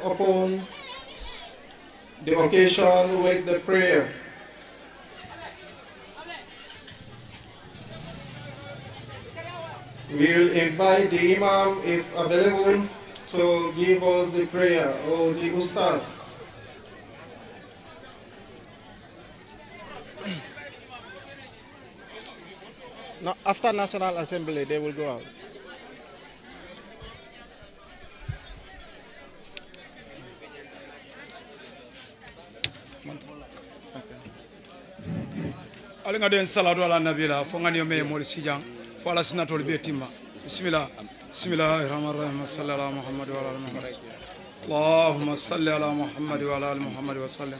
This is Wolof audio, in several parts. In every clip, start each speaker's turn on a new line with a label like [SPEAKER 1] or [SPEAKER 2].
[SPEAKER 1] upon the occasion with the prayer. We will invite the Imam, if available, to give us the prayer, or the Ustaz. No, after National Assembly, they will go out.
[SPEAKER 2] Alinga den salatu ala nabila fonga niyo me mol sijang fo ala sinatol betima bismillah bismillahirrahmanirrahim sallallahu ala muhammad wa ala muhammad allahumma salli ala muhammad wa ala muhammad wa sallim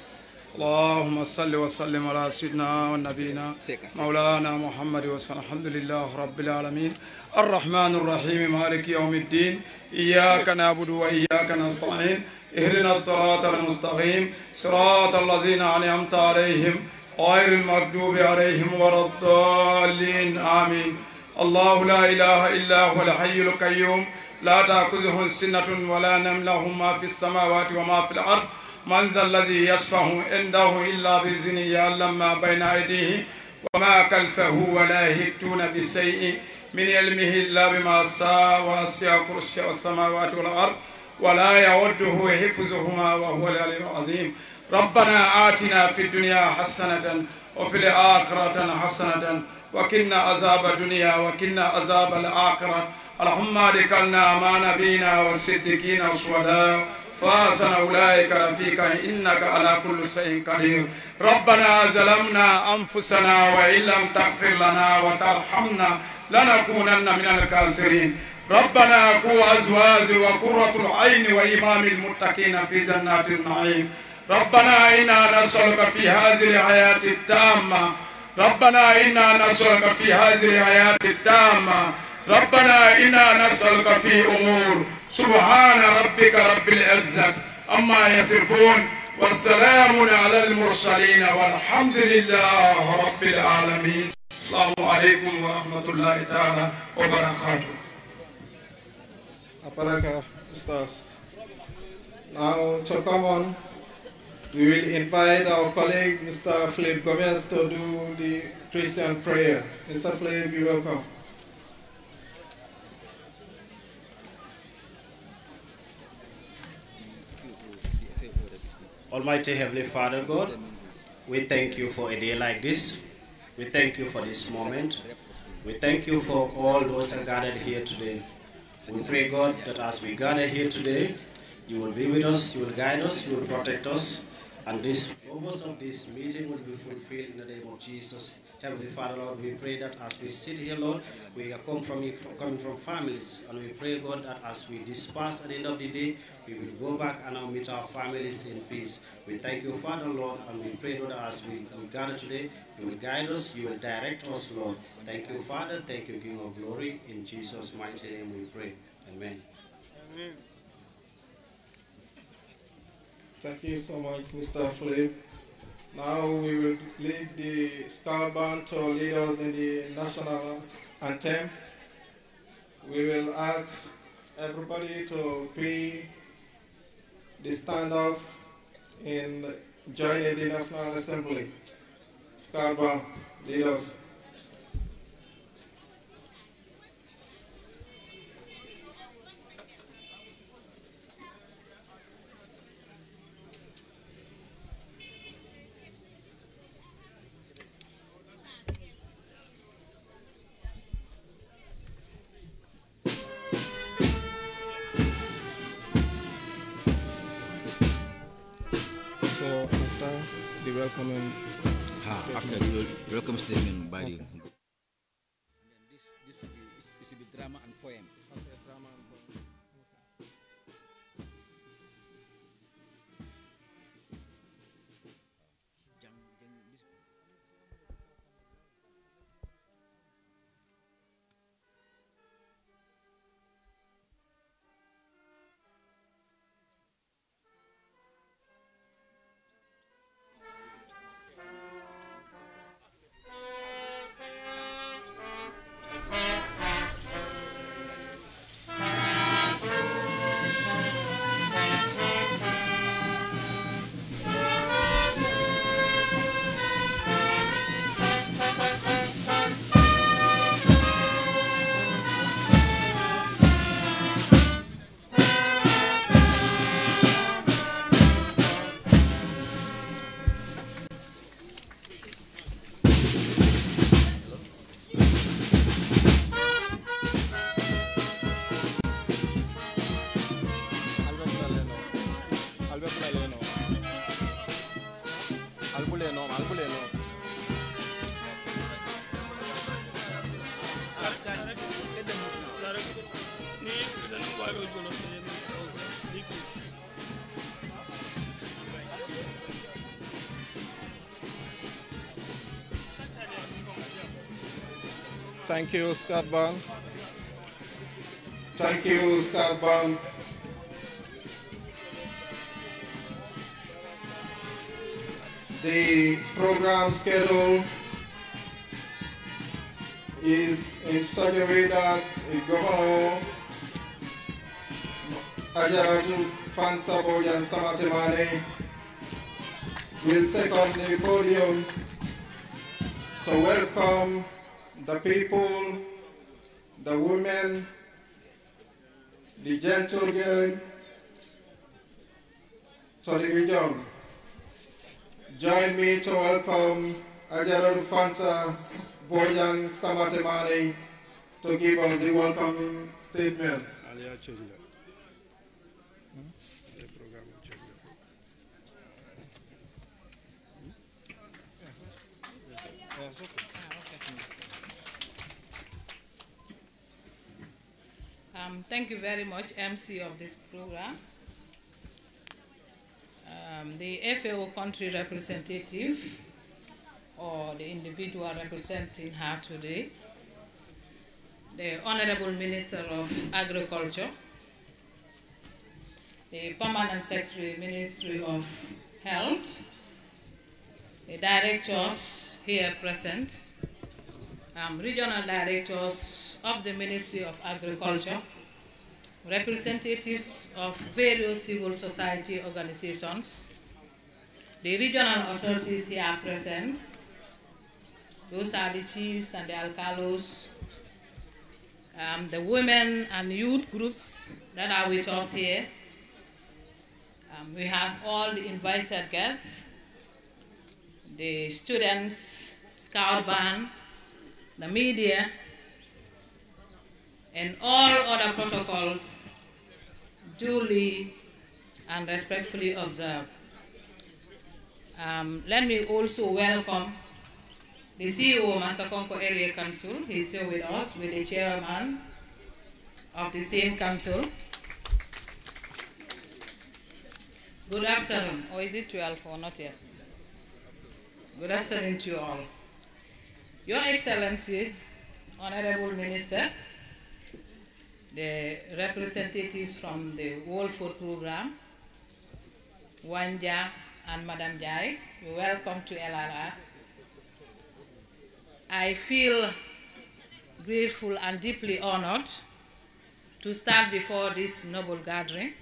[SPEAKER 2] اللهم صل وسلم على سيدنا ونبينا مولانا محمد وسلم الحمد لله رب العالمين الرحمن الرحيم مالك يوم الدين إياك نعبد وإياك نستعين اهدنا الصراط المستقيم صراط الذين أنعمت عليهم غير المغضوب عليهم ولا الضالين آمين الله لا إله إلا هو الحي القيوم لا تأخذه سنة ولا نوم له ما في السماوات وما في الأرض من ذا الذي يشفع عنده إلا بإذنه يعلم ما بين أيديه وما خلفه ولا يحيطون بشيء من علمه إلا بما شاء وسع كرسيه السماوات والأرض ولا يؤوده حفظهما وهو العلي العظيم ربنا آتنا في الدنيا حسنة وفي الآخرة حسنة وقنا عذاب الدنيا وقنا عذاب الآخرة اللهم ادخلنا مع نبينا والصديقين والشهداء فاحسن أولئك رفيقا إنك على كل شيء قدير ربنا ظلمنا أنفسنا وإن لم تغفر لنا وترحمنا لنكونن من الخاسرين ربنا قو أزواج وقرة العين وإمام المتقين في جنات النعيم ربنا إنا نسألك في هذه الحياة التامة ربنا إنا نسألك في هذه الحياة التامة ربنا إنا نسألك في أمور سبحان ربك رب العزة أما يصفون والسلام على المرسلين والحمد لله رب العالمين السلام عليكم ورحمة الله تعالى وبركاته.
[SPEAKER 1] Aparaka, Ustaz. Now to come on, we will invite our colleague Mr. Philip Gomez to do the Christian prayer. Mr. Philip, you're welcome.
[SPEAKER 3] Almighty Heavenly Father God, we thank you for a day like this. We thank you for this moment. We thank you for all those who are gathered here today. We pray, God, that as we gather here today, you will be with us, you will guide us, you will protect us, and this purpose of this meeting will be fulfilled in the name of Jesus. Heavenly Father, Lord, we pray that as we sit here, Lord, we are coming from families, and we pray, God, that as we disperse at the end of the day, we will go back and meet our families in peace. We thank you, Father, Lord, and we pray, Lord, as we gather today, you will guide us, you will direct us, Lord. Thank you, Father, thank you, King of Glory. In Jesus' mighty name we pray. Amen.
[SPEAKER 1] Amen. Thank you so much, Mr. Philip. Now we will lead the Scout Band to lead us in the national anthem. We will ask everybody to pay the stand-off in joining the National Assembly. Scout Band, lead us. So after the welcoming statement.
[SPEAKER 4] After the welcome statement by the... And then this will be drama and poem.
[SPEAKER 1] Okay, drama and poem. Thank you, Scott Bond. Thank you, Scott Bond. The program schedule is in such a way that the Governor Ajaratu Fantaboyan Samatemane will take on the podium to welcome the people, the women, the gentlemen to the region. Join me to welcome Ajaratu Fanta Boyan Samatemane to give us the welcoming statement.
[SPEAKER 5] Thank you very much, MC of this program. The FAO country representative, or the individual representing her today, the Honorable Minister of Agriculture, the Permanent Secretary, Ministry of Health, the directors here present, regional directors of the Ministry of Agriculture, representatives of various civil society organizations, the regional authorities here present, those are the chiefs and the alcalos, the women and youth groups that are with us here. We have all the invited guests, the students, scout band, the media, and all other protocols duly and respectfully observed. Let me also welcome the CEO of Masakonko Area Council. He's here with us, with the chairman of the same council. Good afternoon. Or is it 12 or not yet? Good afternoon to you all. Your Excellency, Honorable Minister, the representatives from the World Food Program, Wanja and Madam Jai, welcome to LRR. I feel grateful and deeply honored to stand before this noble gathering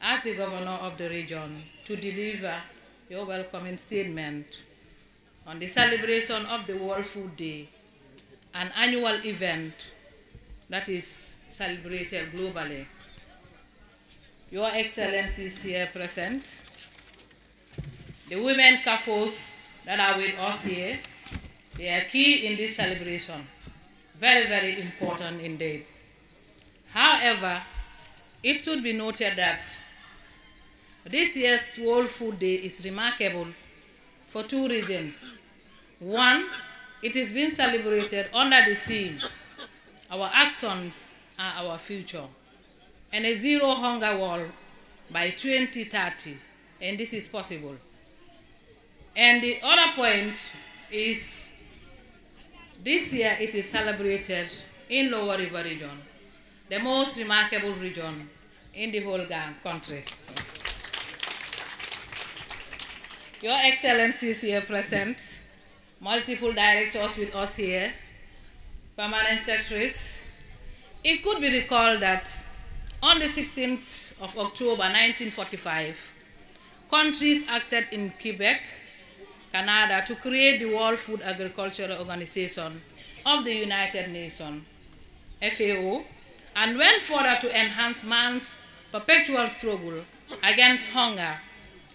[SPEAKER 5] as the governor of the region to deliver your welcoming statement on the celebration of the World Food Day, an annual event that is celebrated globally. Your Excellencies here present, the women CAFOs that are with us here, they are key in this celebration. Very, very important indeed. However, it should be noted that this year's World Food Day is remarkable for two reasons. One, it is being celebrated under the theme, our actions are our future, and a zero hunger world by 2030, and this is possible. And the other point is, this year it is celebrated in Lower River region, the most remarkable region in the whole country. Your Excellencies here present, multiple directors with us here, permanent secretaries. It could be recalled that on the 16th of October 1945, countries acted in Quebec, Canada, to create the World Food Agricultural Organization of the United Nations, FAO, and went further to enhance man's perpetual struggle against hunger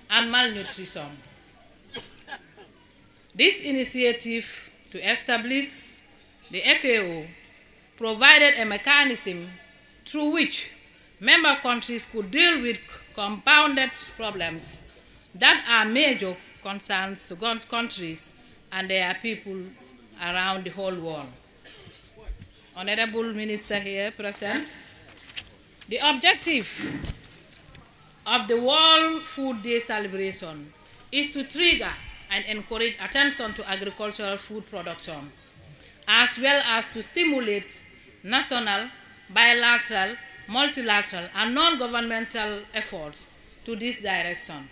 [SPEAKER 5] and malnutrition. This initiative to establish the FAO provided a mechanism through which member countries could deal with compounded problems that are major concerns to countries and their people around the whole world. Honorable Minister here present, the objective of the World Food Day celebration is to trigger and encourage attention to agricultural food production, as well as to stimulate national, bilateral, multilateral, and non-governmental efforts to this direction.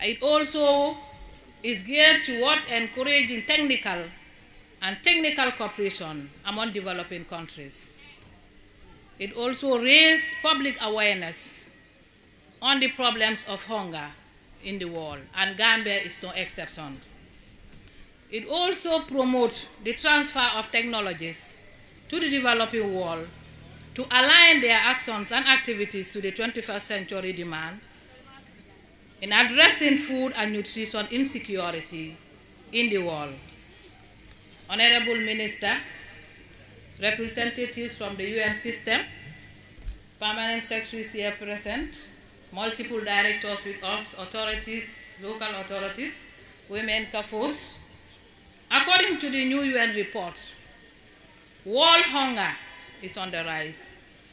[SPEAKER 5] It also is geared towards encouraging technical cooperation among developing countries. It also raises public awareness on the problems of hunger in the world, and Gambia is no exception. It also promotes the transfer of technologies to the developing world to align their actions and activities to the 21st century demand in addressing food and nutrition insecurity in the world. Honorable Minister, representatives from the UN system, permanent secretaries here present, multiple directors with us, authorities, local authorities, women CAFOs. According to the new UN report, world hunger is on the rise,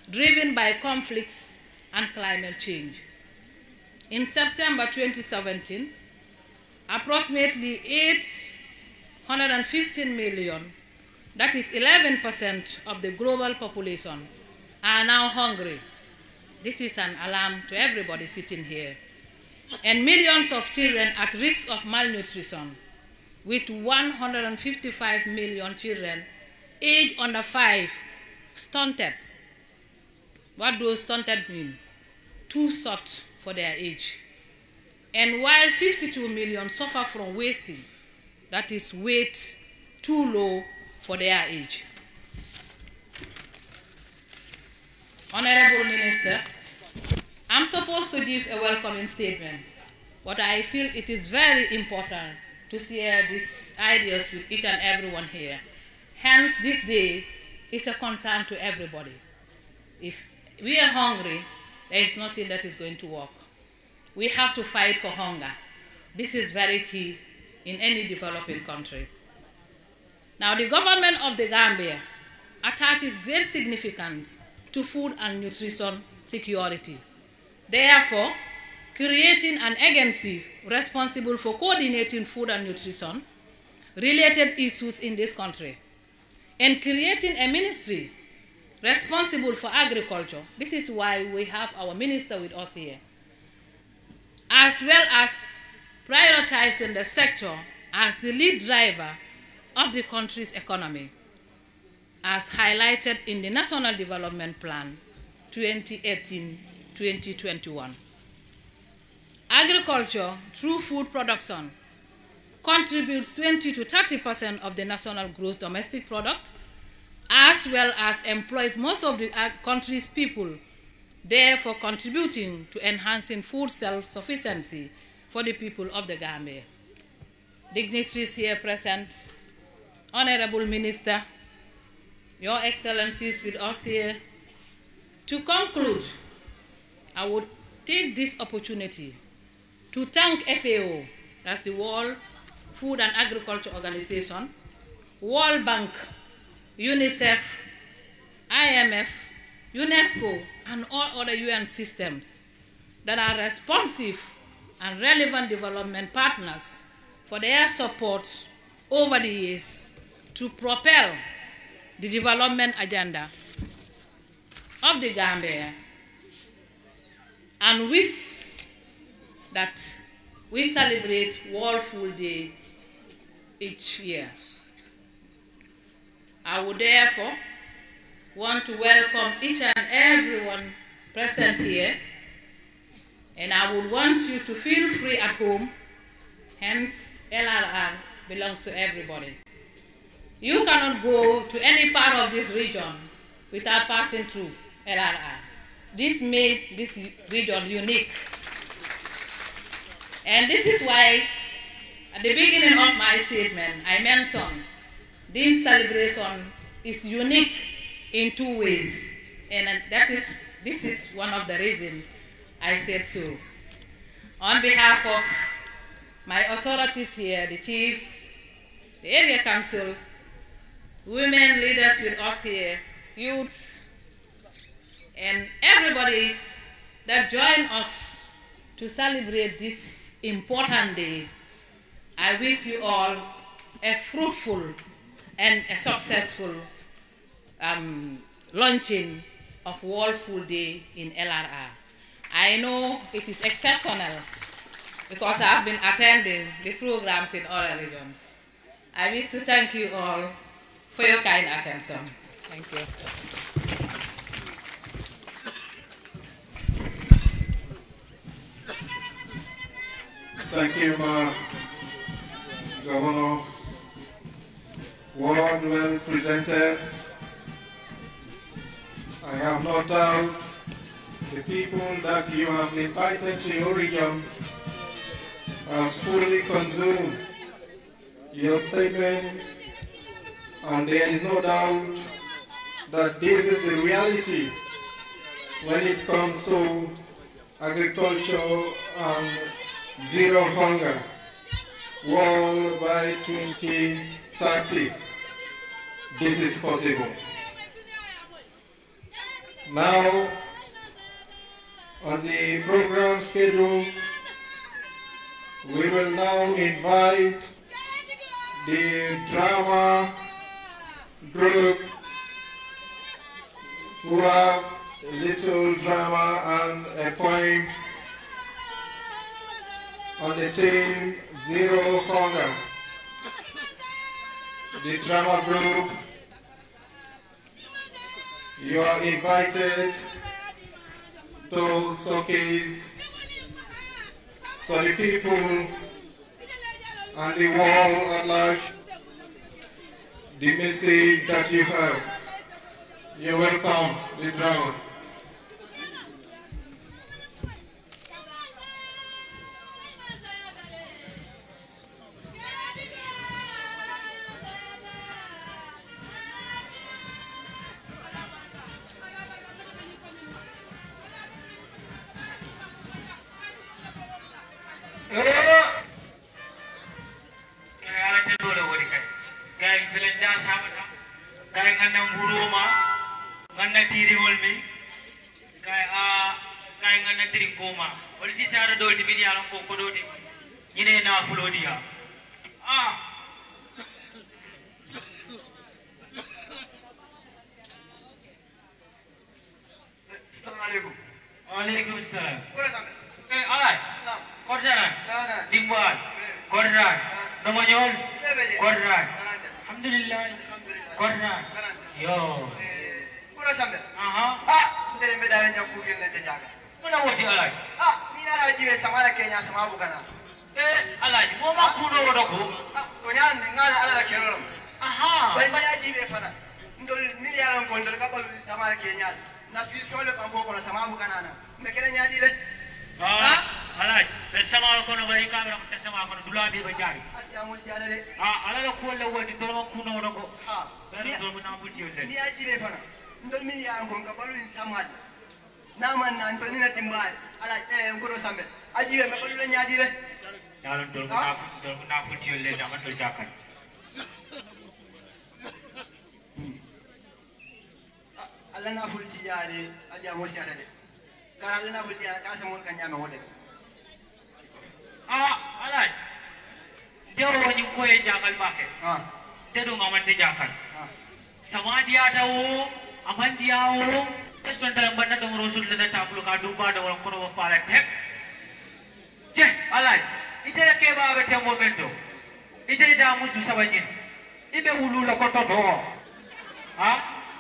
[SPEAKER 5] driven by conflicts and climate change. In September 2017, approximately 815 million, that is 11% of the global population, are now hungry. This is an alarm to everybody sitting here. And millions of children at risk of malnutrition, with 155 million children aged under 5 stunted. What does stunted mean? Too short for their age. And while 52 million suffer from wasting, that is weight too low for their age. Honorable Minister, I'm supposed to give a welcoming statement, but I feel it is very important to share these ideas with each and everyone here. Hence, this day is a concern to everybody. If we are hungry, there is nothing that is going to work. We have to fight for hunger. This is very key in any developing country. Now, the government of the Gambia attaches great significance to food and nutrition security. Therefore, creating an agency responsible for coordinating food and nutrition related issues in this country, and creating a ministry responsible for agriculture. This is why we have our minister with us here, as well as prioritizing the sector as the lead driver of the country's economy, as highlighted in the National Development Plan 2018-2021. Agriculture, through food production, contributes 20 to 30% of the national gross domestic product, as well as employs most of the country's people, therefore contributing to enhancing food self-sufficiency for the people of the Gambia. Dignitaries here present, Honorable Minister, Your Excellencies with us here. To conclude, I would take this opportunity to thank FAO, that's the World Food and Agriculture Organization, World Bank, UNICEF, IMF, UNESCO, and all other UN systems that are responsive and relevant development partners for their support over the years to propel the development agenda of the Gambia, and wish that we celebrate World Food Day each year. I would therefore want to welcome each and everyone present here, and I would want you to feel free at home. Hence, LRR belongs to everybody. You cannot go to any part of this region without passing through LRR. This made this region unique. And this is why, at the beginning of my statement, I mentioned this celebration is unique in two ways. And this is one of the reasons I said so. On behalf of my authorities here, the chiefs, the area council, women leaders with us here, youths, and everybody that joined us to celebrate this important day, I wish you all a fruitful and a successful launching of World Food Day in LRR. I know it is exceptional because I've been attending the programs in other regions. I wish to thank you all for your kind attention. Thank you.
[SPEAKER 1] Thank you, Governor. Word well presented. I have no doubt the people that you have invited to your region has fully consumed your statements, and there is no doubt that this is the reality when it comes to agriculture and zero hunger world by 2030. This is possible. Now, on the program schedule, we will now invite the drama group who have a little drama and a poem on the theme Zero Hunger. The drama group, you are invited to showcase to the people and the world at large the message that you have. You're welcome, the drama.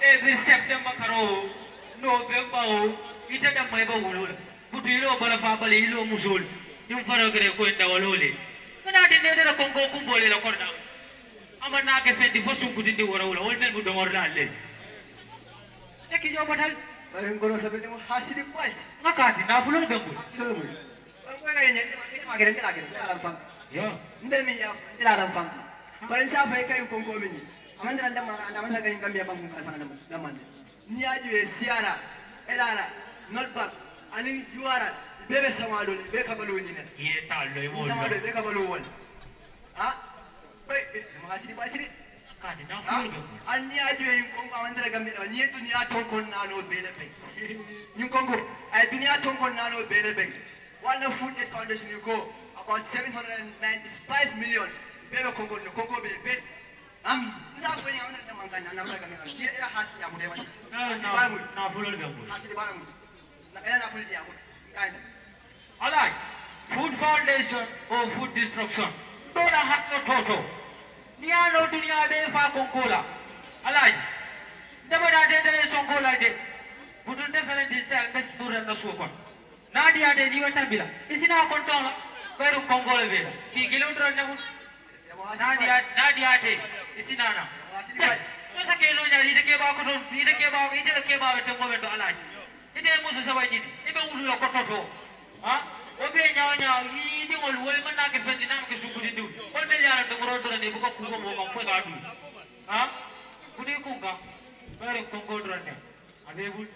[SPEAKER 6] Every September karo November ita da mai ba wulula butu ilo bala fa bala ilo musul yum faro gere ko inda walole kana de ne da kongo kumbole la korda ama na ke fedi fo sunku di wora wala wol mel bu do ngor lalle neki jo batal bare ngoro sabe mo hasidi point ngakati na bulo dangu ko ga yenye ma gere alam fam yo ndel mi ya ila alam fam bare sa fa kay kongo mi amandra ndama ga ngambia bangu kan fana ndamande
[SPEAKER 7] niaji siara elala notbak anin juara bebe samado be kabalo nyina
[SPEAKER 6] ye tallo e mo
[SPEAKER 7] samado be kabalo won ha bay mahasidi basidi
[SPEAKER 6] kadi na fulo
[SPEAKER 7] an niaji e ko awandere gambe do ni dunya ton kon nano bele be ni kongo ay dunya ton kon nano bele be wala food aid foundation ko about 795 millions bebe kongo be nsa ko nya ona manga na namla gambe ni era hasi ya mudema
[SPEAKER 6] na fulo gambo
[SPEAKER 7] hasi bamu na era na fulo ya ko kaida
[SPEAKER 6] alright food foundation or food destruction toda hakko toto niano dunia be fa konkola alright dabada de sonkola de budun defere de sa bes dura na so kon nadia de ni wata bila isina kon tola beru kongola be ki kilometer na nadia de isina na to sa kelo nyari de ke ba ko don ide ke ba te momento alaaji ite musu sabaji ibe wulu ko toto ha obe nyaw yi di ngol wol man na ke fendi nam ke sukudi du wol be yalla do ro do ne bu ko ko mo ko ga du ha budi ku ga bare ko ko do ne ade bu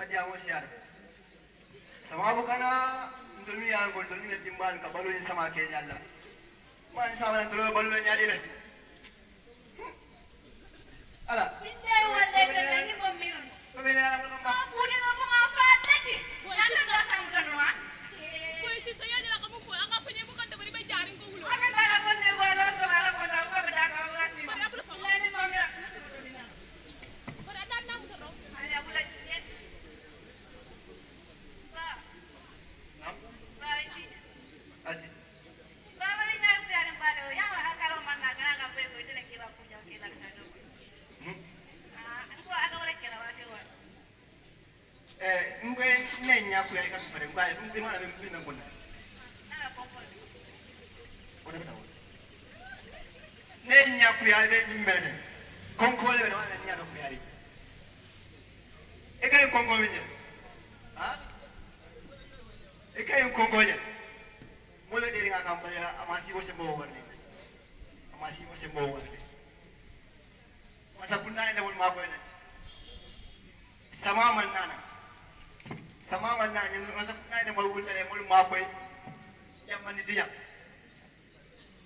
[SPEAKER 7] adi amo siar sama bukana ndulmi yan gol ndulmi ne timbal ka balu ni sama ke yalla man sama na tolo balu nyaadi le ala
[SPEAKER 8] inde wolle ke ni mo mirun
[SPEAKER 7] ko be na ko ma
[SPEAKER 8] pudi no ko ma fatati nanda ta sam kanwa
[SPEAKER 9] ko si so yaji la ko mo aka fanye bu kan tabari be jarin ko wulo
[SPEAKER 8] aka ta ko ne bo do so ala ko na ko be da ka wala si
[SPEAKER 9] bari apul fa
[SPEAKER 8] le ni mo mira
[SPEAKER 9] bari dan nam ko ro
[SPEAKER 8] ala wala ni ba ba iti
[SPEAKER 7] adi
[SPEAKER 8] ba bari na ku ya ne ba do ya wala ka ro man na kana ka pe ko ite ne ki ba ku ja ke la ka do ko aga wala ke la wa te wa
[SPEAKER 7] ngwe nenya ku ya ka fere ngwa ngwe mana be mbina ngona
[SPEAKER 8] ala ko ko
[SPEAKER 7] ona beta nenya ku ya be mbene konko le be wana nya do ku ya ri e kay konko be ha e kay konko le mo le diri nga kambare amasi wo se mo warni amasi wo se mo warni masa kunna ina wol ma ko ne sama man nana ne masa kunna ina wol wul tare mol ma ko yamani diya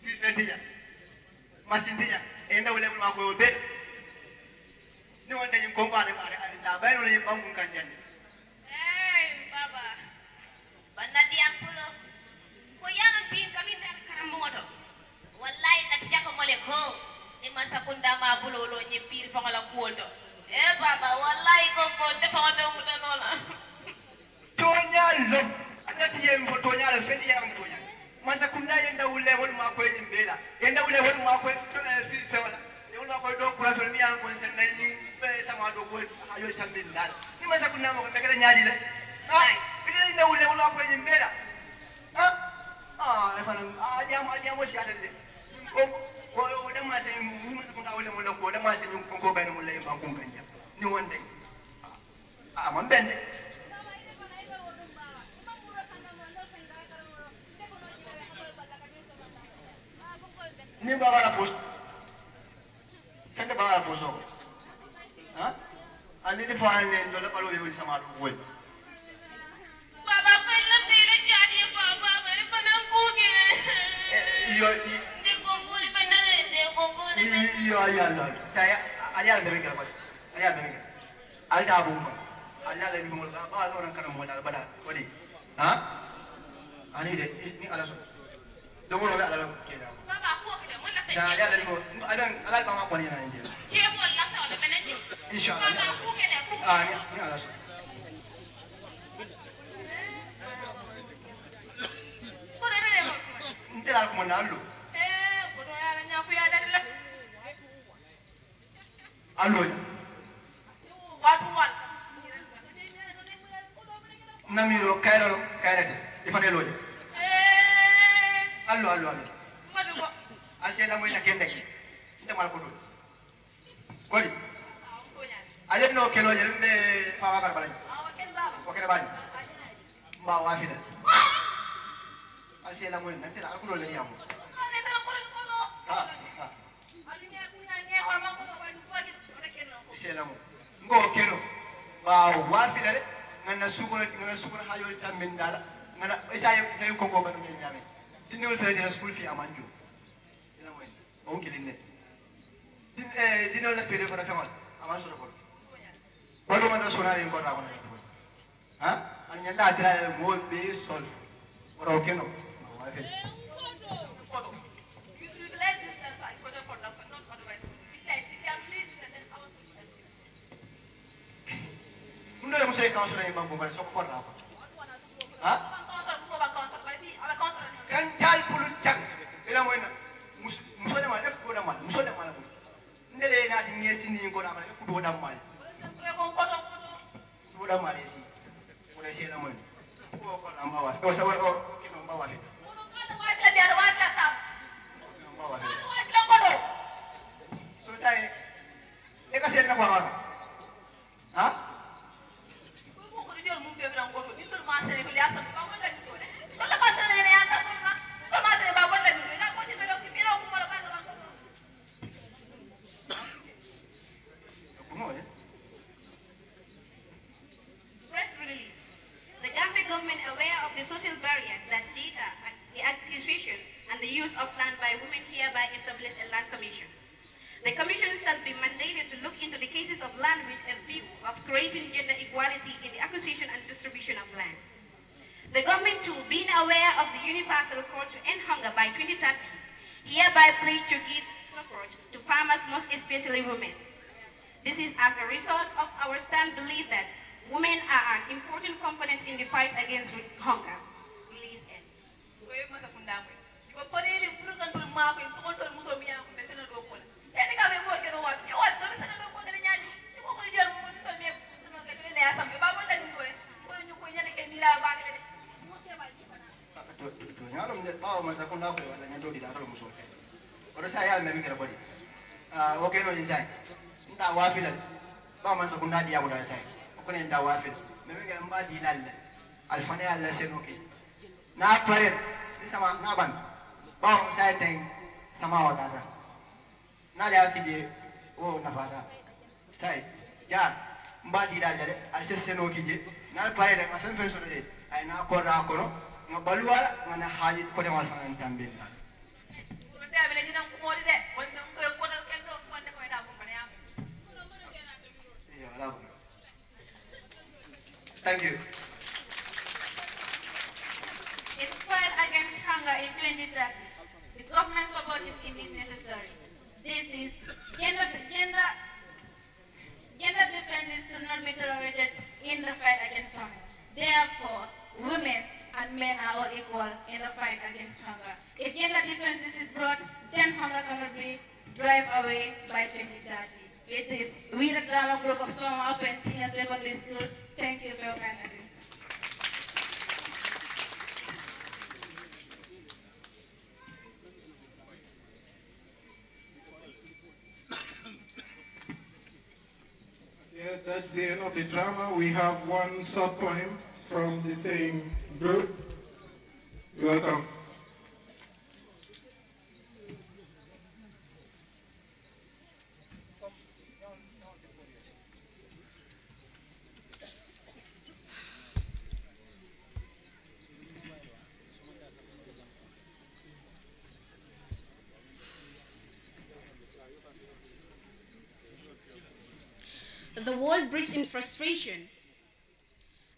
[SPEAKER 7] fi fetiya masin diya e ndaw le ma ko be ni wonde ni ko baale baale da bayno le bangun kan jande
[SPEAKER 8] baba banda diam pulo ko yana bin kami dar karambo to wallahi tat jako mole ko ni masa kunda ma bulolo ni fir fangala kuoto baba wallahi ko de fawto mutanola
[SPEAKER 7] tonya lo anati yem fo tonya la fendi yam tonya masa kunda yenda ulle wol ma ko nyimbela yenda ulle wol ma ko fir fewala wol ma ko do ko fa mi an ko sen nay ni be sama do ko ayo tambin dal ni masa kunda mo ko be kala nyaadi le ina yenda ulle wol ma ko nyimbela e fana ajamo si adande ko da ma sen mu masa kunda ulle mo ko da ma sen ko be no mo le ba ko kanja ni wonde man bende ni baba la post kende baba la post ha ani di fa ne do la balo be sama do wol
[SPEAKER 8] baba ko lam de la jadi baba bare panan ko ge
[SPEAKER 7] yo
[SPEAKER 8] de gongoli bandare de gongoli
[SPEAKER 7] yo ya la saya ali al bebe ko ali al bebe al da bu ko ali al bi mo ba do ran kana mo dal bada ko di ha ani de ni ala so do mo be ala ke da
[SPEAKER 8] baba ko ke mo la
[SPEAKER 7] ja ali al mo adan ala ba ma ko ni na nje
[SPEAKER 8] je mo la ta wala menaje
[SPEAKER 7] inshallah
[SPEAKER 8] baba ko ke de ko
[SPEAKER 7] ni ala so
[SPEAKER 8] ko de de mo
[SPEAKER 7] ndela ko na lo
[SPEAKER 8] ko do ya nya ku ya de la
[SPEAKER 7] allo
[SPEAKER 8] watu wan
[SPEAKER 7] namiro kairo kairade ifane loje allo
[SPEAKER 8] madu ko
[SPEAKER 7] asiela moy na kende ndemal ko do goli
[SPEAKER 8] ko nya
[SPEAKER 7] alem no kelo je be fawa kar balaji
[SPEAKER 8] awa ken baba
[SPEAKER 7] o kene bani mba wafila al se la mo nante la ko le diamo
[SPEAKER 8] ale da ko ko no ali ne ku na ne wa ma ko ba du ko ke ore ke no
[SPEAKER 7] se la mo ngo keno ba wa fi la ngana sukuna hayo tam min dala ngana say ko ko ba no nyame tinul fe dina school fi amanju ila mo on kilinne dinol la fede ko na kamal aman so ko wado man sonare ko na ko ha an nyanda tira mo be sol oro keno wa fe Mundo mo say council ay mambo ba so ko na ko ha kan tal pulu chak ila mo na muso de ma f ko da ma muso de ma la ndele na di ngesi ni ko na ko f do da ma do da ma si ko le se la mo ko na ma wa ko sa wa ko ki no ma wa fi so sai e ka se na ko ha
[SPEAKER 8] Press release. The Gambia government, aware of the social barriers that data the acquisition and the use of land by women, hereby established a land commission. The commission shall be mandated to look into the cases of land with a view of creating gender equality in the acquisition and distribution of land. The government, too, being aware of the universal call to end hunger by 2030, hereby pledge to give support to farmers, most especially women. This is as a result of our stand belief that women are an important component in the fight against hunger. Release end.
[SPEAKER 7] Okay, no inside. Nda wafila. Ba man sakunda dia buda sai. Ko ne nda wafila. Me me ga mba di lalle. Alfane alla sen okay. Na pare ni sama na ban. Ba sai teng sama wada. Na le akije o na fara. Sai jar mba di lalle al sen okay je. Na pare da afen fen so de. Ay na ko ra ko no. Nga balwala ngana haji ko de wal fa ntambe. Thank you.
[SPEAKER 8] In fight against hunger in 2030, the government support is indeed necessary. This is gender differences should not be tolerated in the fight against hunger. Therefore, women and men are all equal in the fight against hunger. If gender differences is brought, then hunger cannot be drive away by 2030. With this, we the drama group of Soma Open Senior Secondary School, thank you for your kind attention.
[SPEAKER 1] Yeah, that's the end of the drama. We have one short poem from the same group. You're welcome.
[SPEAKER 10] The world breathes in frustration.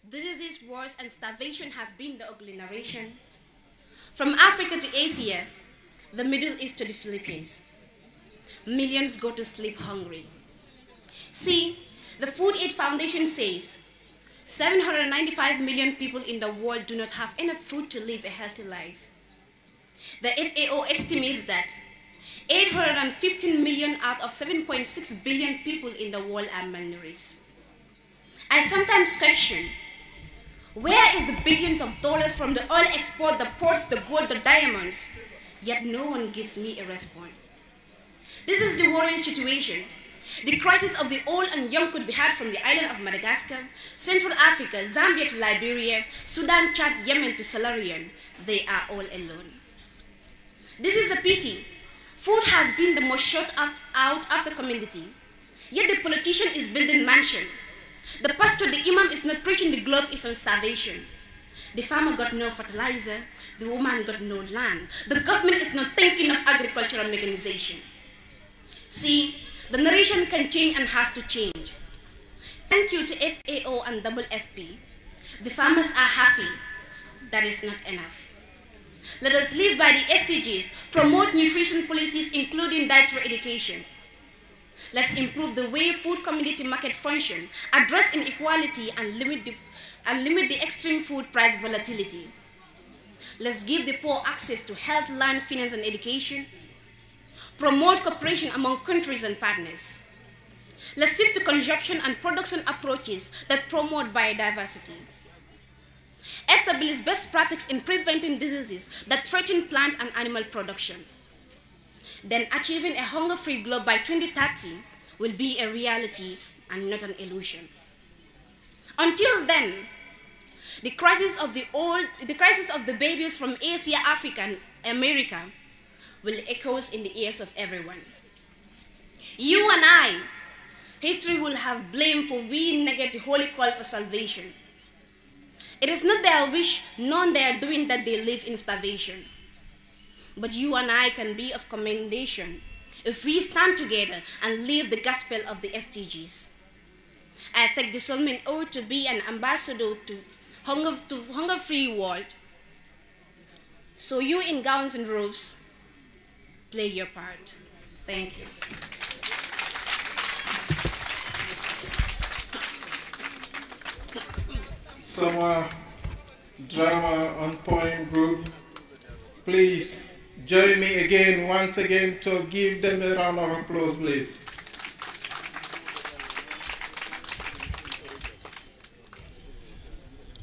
[SPEAKER 10] Disease, wars, and starvation has been the ugly narration. From Africa to Asia, the Middle East to the Philippines, millions go to sleep hungry. See, the Food Aid Foundation says 795 million people in the world do not have enough food to live a healthy life. The FAO estimates that 815 million out of 7.6 billion people in the world are malnourished. I sometimes question, where is the billions of dollars from the oil export, the ports, the gold, the diamonds? Yet no one gives me a response. This is the worrying situation. The crisis of the old and young could be had from the island of Madagascar, Central Africa, Zambia to Liberia, Sudan, Chad, Yemen to Salarian. they are all alone. This is a pity. Food has been the most sought out of the community, yet the politician is building mansion. The pastor, the imam is not preaching, the globe is on starvation. The farmer got no fertilizer, the woman got no land. The government is not thinking of agricultural mechanization. See, the narration can change and has to change. Thank you to FAO and FFP. The farmers are happy. That is not enough. Let us live by the SDGs, promote nutrition policies including dietary education. Let's improve the way food community market function, address inequality and limit the extreme food price volatility. Let's give the poor access to health, land, finance and education. Promote cooperation among countries and partners. Let's shift to consumption and production approaches that promote biodiversity. Establish best practices in preventing diseases that threaten plant and animal production. Then achieving a hunger-free globe by 2030 will be a reality and not an illusion. Until then, the crisis of the babies from Asia, Africa, and America will echo in the ears of everyone. You and I, history will have blame for we negate the holy call for salvation. It is not their wish, nor their doing that they live in starvation. But you and I can be of commendation if we stand together and live the gospel of the SDGs. I take the solemn oath to be an ambassador to hunger-free world. So you in gowns and robes, play your part. Thank you.
[SPEAKER 1] Soma Drama on Poem Group, please join me again, once again, to give them a round of applause, please.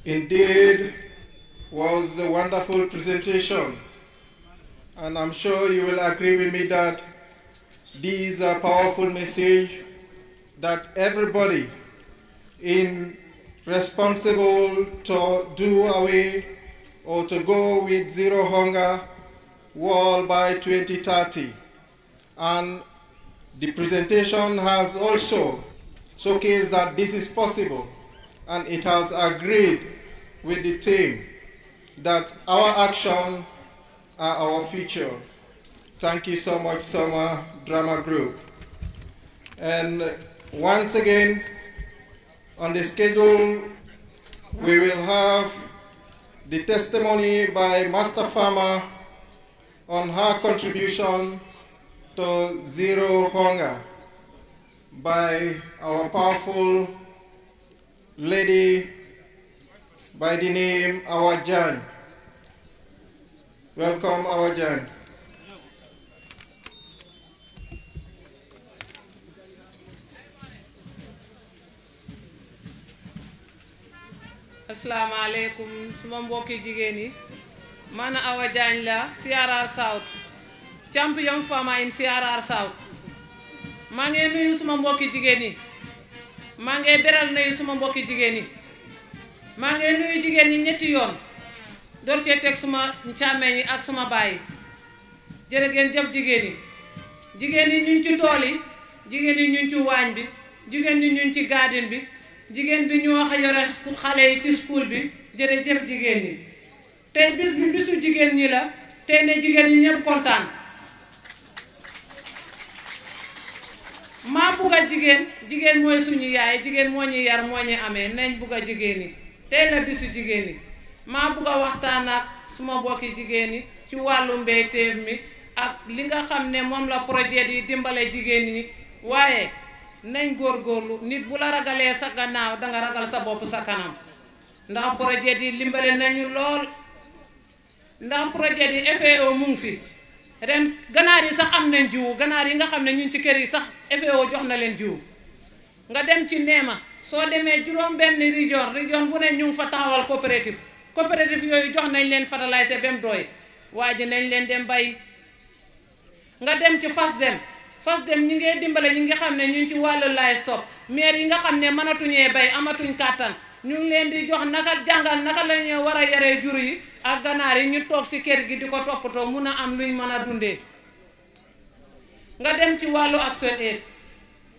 [SPEAKER 1] Indeed, was a wonderful presentation, and I'm sure you will agree with me that these are powerful message that everybody in responsible to do away or to go with zero hunger world by 2030. And the presentation has also showcased that this is possible, and it has agreed with the team that our action are our future. Thank you so much, Soma Drama Group. And once again, on the schedule, we will have the testimony by Master Farmer on her contribution to zero hunger by our powerful lady by the name Awajan. Welcome, Awajan.
[SPEAKER 11] Assalamu alaikum suma mbokki jigéen yi man Awa Diagne la CRR South champion farmer in CRR South maa ngi nuyu suma mbokki jigéen yi maa ngi beral nuyu suma mbokki jigéen yi maa ngi nuyu jigéen ñi ñetti yoon door cee teg suma càmmeñ yi ak suma baay jërë ngeen jëf jigéen yi ñu ci tool yi jigéen yi ñu ci waañ bi jigéen ñi ñu ci garden bi jigéen bi ñu wax yore xale yi ci school bi jërëjëf jigéen ñi tey bis bi bisu jigéen ñi la tey ne jigéen ñi ñëpp kontaan maa bugg a jigéen mooy suñu yaay jigéen moo ñu yar moo ñu amee nañ bugg a jigéen ñi tey la bisu jigéen ñi maa bugg a waxtaan ak suma bokki jigéen ñi ci wàllu mbéyteef mi ak li nga xam ne moom la projet yi dimbale jigéen ñi waaye nañ góorgóorlu nit bu la ragalee sa gannaaw danga ragal sa bopp sa kanam ndax projet yi limbale nañu lool ndax projet yi FAO mu ngi fi ren ganaar yi sax am nañ jiwu ganaar yi nga xam ne ñun ci kër yi sax FAO jox na leen jiwu nga dem ci Neema soo demee juróom benn région bu ne ñu ngi fa taxawal coopérative yooyu jox nañ leen fertiliser ba mu doy waa ji nañ leen dem bay nga dem ci fas dem ñi ngay dimbale ñi nga xam ne ñu ngi ci wàllu livestock maire yi nga xam ne mënatuñee bay amatuñ kàttan ñu ngi leen di jox naka jàngal naka la ñu war a yaree jur yi ak ganaar yi ñu toog si kër gi di ko toppatoo mun a am luñ mën a dundee nga dem ci wàllu Action Aid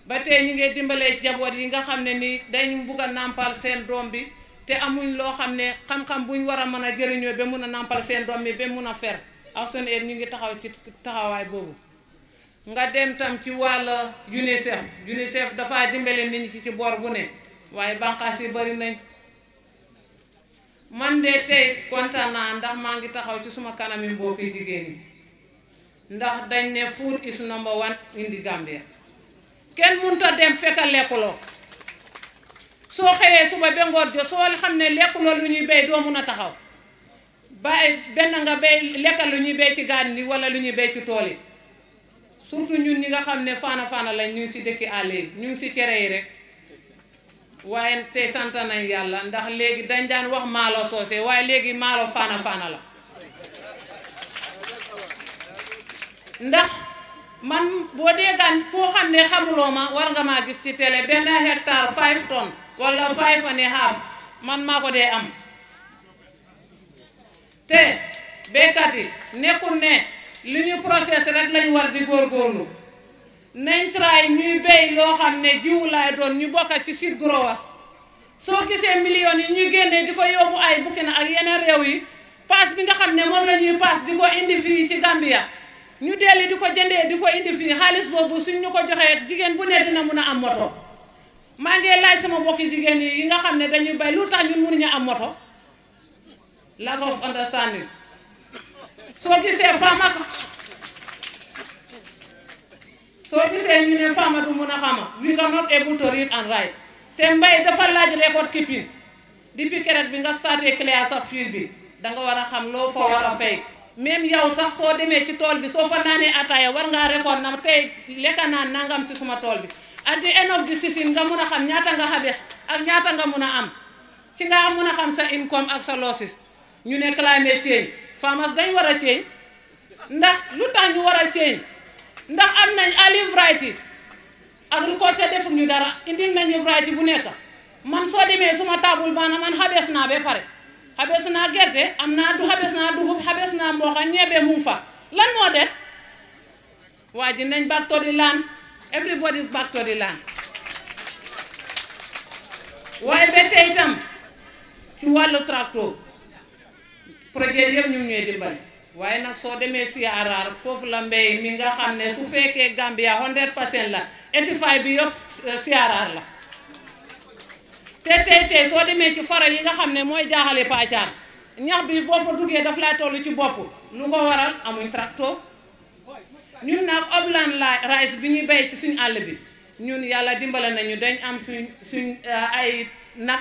[SPEAKER 11] ba tey ñu ngi dimbalee jaboot yi nga xam ne ni dañ bugg a nàmpal seen doom bi te amuñ loo xam ne xam-xam buñ war a mën a jëriñoo ba mun a nàmpal seen doom bi ba mun a fer Action Aid ñu ngi taxaw ci taxawaay boobu nga dem tam ci wàll UNICEF dafa dimbale nit ñi ci boor bu ne waaye bànqaas yi bari nañ man de tey kontaan naa ndax maa ngi taxaw ci suma kanami mbokki jigéen ñi ndax dañ ne food is number one in the Gambia kenn mënta dem fekk lekkuloo soo xëyee suba ba ngoor jo soo xam ne lekkuloo lu ñuy béy doo mun a taxaw bàyyi benn nga béy lekkal lu ñuy béy ci gaan ni wala lu ñuy béy ci tool yi surtout ñun ñi nga xam ne faana lañ ñu ngi si dëkki àll yi ñu ngi si cere yi rek waaye tey sant nañ yàlla ndax léegi dañ daan wax maalo soose waaye léegi maalo faana la ndax man boo déggaan koo xam ne xamuloo ma war nga maa gis ci télé benn hectare 5 tonnes wala 5.5 man maa ko dee am te béykat yi nekkul ne li ñu process rek lañ war di góorgóorlu nañ try ñuy béy loo xam ne jiwu laay doon ñu bokkat ci seed growers soo gisee millions yi ñuy génnee di ko yóbbu ay Burkina ak yeneen réew yi paas bi nga xam ne moom la ñuy paas di ko indi fii ci Gambia ñu delli di ko jëndee di ko indi fii xaalis boobu suñ ñu ko joxee jigéen bu ne dina mun a am moto maa ngi laaj sama bokki jigéen yi nga xam ne dañuy bay lu tax ñun mënuñu am moto lack of understanding soo gisee ñu ne femme du mun a xama we are not able to read and write te mbay dafa laaj record keeping depuis keroog bi nga starté clear sa fiil bi danga war a xam loo fa war a fay même yow sax soo demee ci tool bi soo fa naanee ataaya war ngaa record na tey lekka naa nangam si suma tool bi at the end of the season nga mun a xam ñaata nga xabes ak ñaata nga mun a am ci nga mun a xam sa income ak sa losses ñu ne climate change farmers dañ war a change ndax lu tax ñu war a change ndax am nañ early variety agriculture defu ñu dara indil nañu variety bu nekk man soo demee suma table baana man xabes naa ba pare xabes naa gerte am naa xabes naa dugub xabes naa mboqa ñebe mu fa lan moo des waa ji nañ back to the land everybody back to the land waaye ba tey itam ci wàllu tracteur projet yëpp ñu ñuy dimbali waaye nag soo demee LRR foofu la mbéy mi nga xam ne su fekkee Gambia 100% la 85 bi yëpp LRR la te tey soo demee ci fara yi nga xam ne mooy jaaxale paacaar ñax bi boo fa duggee daf lay toll ci bopp lu ko waral amuñ tracteur ñun nag obland rice bi ñuy béy ci suñu àll bi ñun yàlla dimbale nañu dañ am suñ ay nag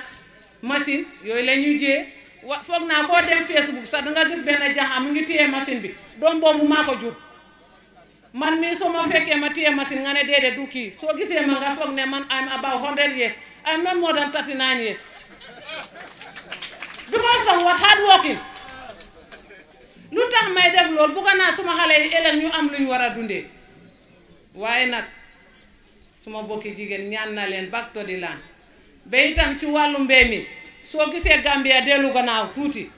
[SPEAKER 11] machine yooyu la ñuy jiyee foog naa koo dem Facebook sax danga gis benn jaxam mu ngi téye machine bi doom boobu maa ko jur man mii soo ma fekkee ma téye machine nga ne déedéet du kii soo gisee ma nga foog ne man I'm about 100 years I'm not more than 39 years because of what hard working lu tax may def loolu bugga naa suma xale yi ëllëg ñu am lu ñu war a dundee waaye nag suma bokki jigéen ñaan na leen back to the land ba itam ci wàllu mbéy mi soo gisee Gambia dellu gannaaw tuuti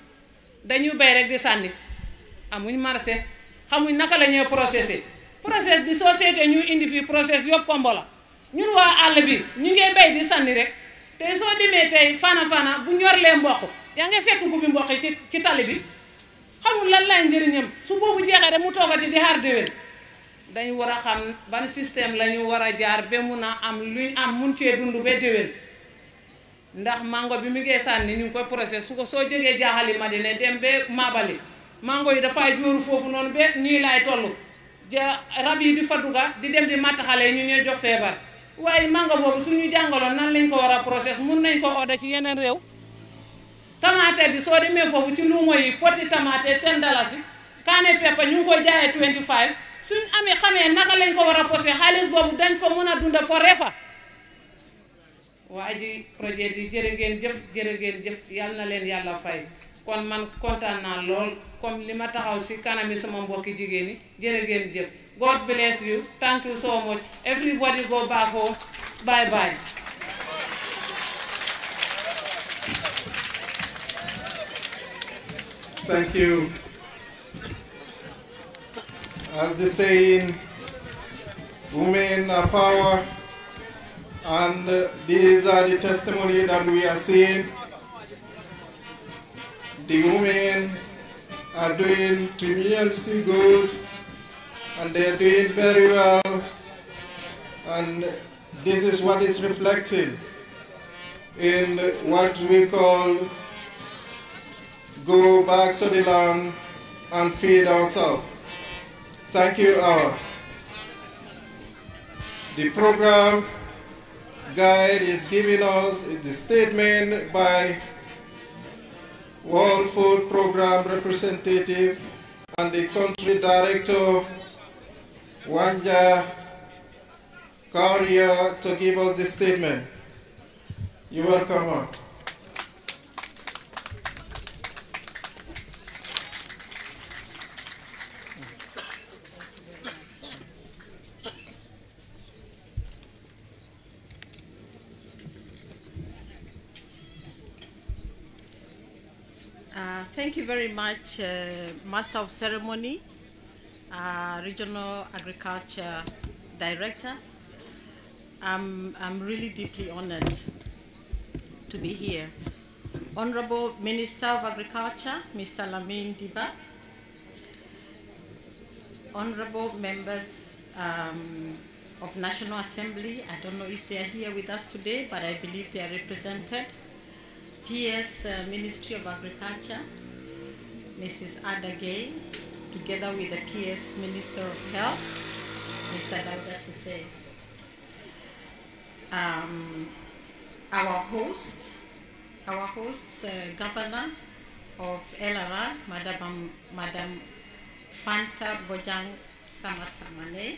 [SPEAKER 11] dañu bay rek di sànni amuñ marché xamuñ naka la ñuy processé process bi soo seetee ñu indi fii process yëpp pombo la ñun waa àll bi ñu ngi bay di sànni rek tey soo demee tey fana bu ñorlee mboq yaa ngi fekk gubi mboq ci tali bi xamul lan lay njëriñam su boobu jeexee rek mu toogati di xaar déwén dañ war a xam ban système la ñu war a jaar ba mun a am luñ am mun cee dund ba déwén ndax mango bi mu ngi sànni ñu ngi koy process su ko soo jógee jaaxali Madina dem ba Mabali mango yi dafay jóoru foofu noonu ba nii laay toll rab yi di fa dugga di dem di matt xale yi ñu ñuy jox feebar waaye mango boobu suñu jàngaloon nan lañ ko war a process mun nañ ko order ci yeneen réew tamaate bi soo demee foofu ci luuma yi poti tamaate $10 kaane peppa ñu ngi ko jaayee 25 suñ amee xamee naka lañ ko war a process xaalis boobu dañ fa mun a dunda fa refa waa ji projet yi jërë ngeen jëf yal na leen yàlla fay kon man kontaan naa lool comme li ma taxaw si kanami sama mbokki jigéen ñi jërë ngeen jëf God bless you thank you so much everybody go back home bye bye.
[SPEAKER 1] Thank you. As the saying, women are power, and these are the testimony that we are seeing. The women are doing tremendously good, and they are doing very well, and this is what is reflected in what we call go back to the land and feed ourselves. Thank you, Awa. The program guide is giving us the statement by World Food Program representative and the country director, Wanja Kauria, to give us the statement. You're welcome, Ma.
[SPEAKER 12] Thank you very much, Master of Ceremony, Regional Agriculture Director. I'm really deeply honored to be here. Honorable Minister of Agriculture, Mr. Lamin Diba, honorable members of National Assembly, I don't know if they are here with us today, but I believe they are represented. PS Ministry of Agriculture, Mrs. Ada Gay, together with the PS Minister of Health, Mr. Dauda Sise. Our hosts, Governor of LRR, Madam Fanta Bojang Samatamane.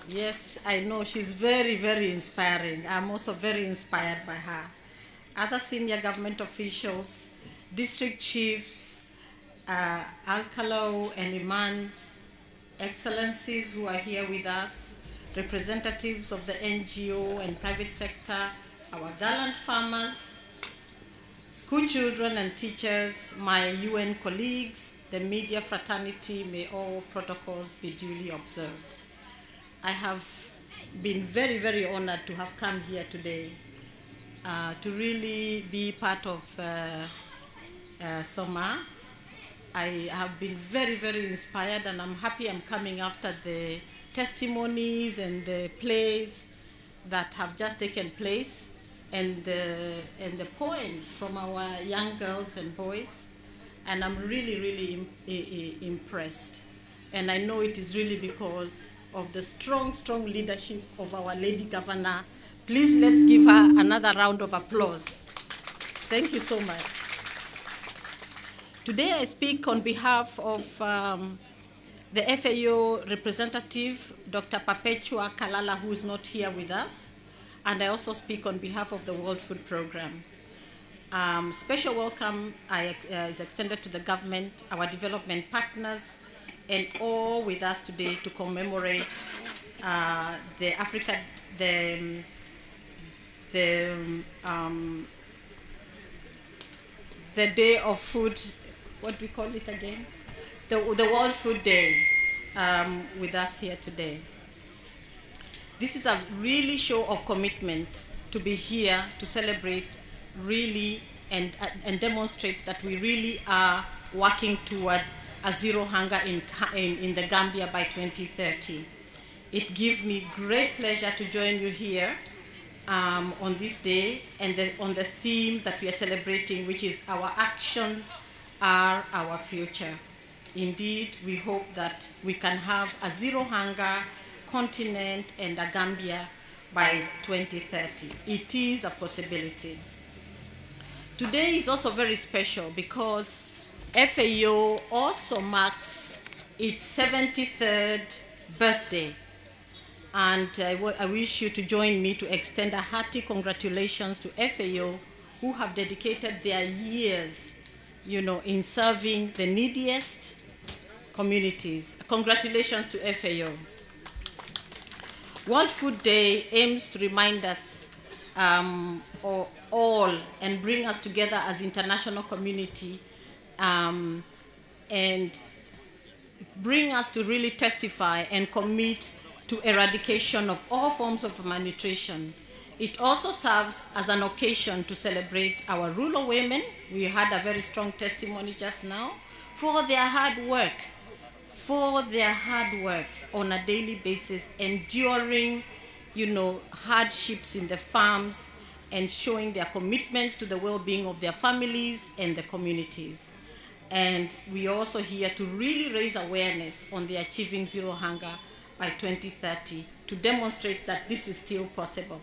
[SPEAKER 12] Yes, I know she's very, very inspiring. I'm also very inspired by her. Other senior government officials, district chiefs, Alcalo and Imans, excellencies who are here with us, representatives of the NGO and private sector, our gallant farmers, school children and teachers, my UN colleagues, the media fraternity, may all protocols be duly observed. I have been very, very honored to have come here today to really be part of Soma. I have been very, very inspired, and I'm happy I'm coming after the testimonies and the plays that have just taken place, and the poems from our young girls and boys. And I'm really, really impressed. And I know it is really because of the strong, strong leadership of our Lady Governor. Please let's give her another round of applause. Thank you so much. Today I speak on behalf of the FAO representative, Dr. Perpetua Kalala, who is not here with us. And I also speak on behalf of the World Food Program. Special welcome is extended to the government, our development partners, and all with us today to commemorate the Day of Food. What do we call it again? The World Food Day with us here today. This is a really show of commitment to be here to celebrate really and demonstrate that we really are working towards a zero hunger in the Gambia by 2030. It gives me great pleasure to join you here on this day and on the theme that we are celebrating, which is our actions are our future. Indeed, we hope that we can have a zero hunger continent and a Gambia by 2030. It is a possibility. Today is also very special because FAO also marks its 73rd birthday. And I wish you to join me to extend a hearty congratulations to FAO, who have dedicated their years, in serving the neediest communities. Congratulations to FAO. World Food Day aims to remind us all and bring us together as international community, and bring us to really testify and commit to eradication of all forms of malnutrition. It also serves as an occasion to celebrate our rural women. We had a very strong testimony just now for their hard work, on a daily basis, enduring, hardships in the farms and showing their commitments to the well-being of their families and the communities. And we are also here to really raise awareness on the achieving zero hunger by 2030 to demonstrate that this is still possible.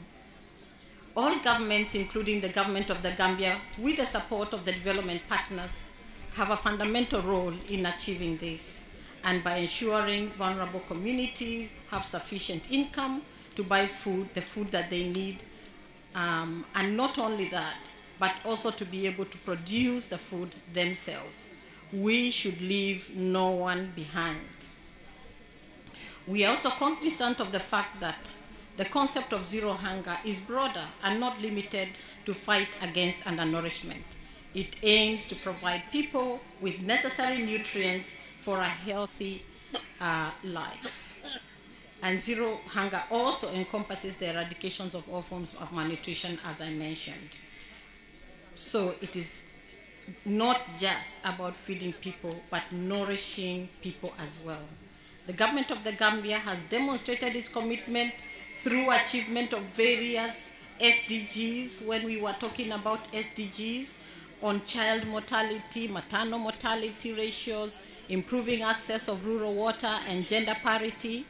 [SPEAKER 12] All governments, including the government of the Gambia, with the support of the development partners, have a fundamental role in achieving this, and by ensuring vulnerable communities have sufficient income to buy food, the food that they need, and not only that, but also to be able to produce the food themselves. We should leave no one behind. We are also cognizant of the fact that the concept of zero hunger is broader and not limited to fight against undernourishment. It aims to provide people with necessary nutrients for a healthy life. And zero hunger also encompasses the eradication of all forms of malnutrition, as I mentioned. So it is not just about feeding people, but nourishing people as well. The government of the Gambia has demonstrated its commitment through achievement of various SDGs. When we were talking about SDGs on child mortality, maternal mortality ratios, improving access of rural water and gender parity,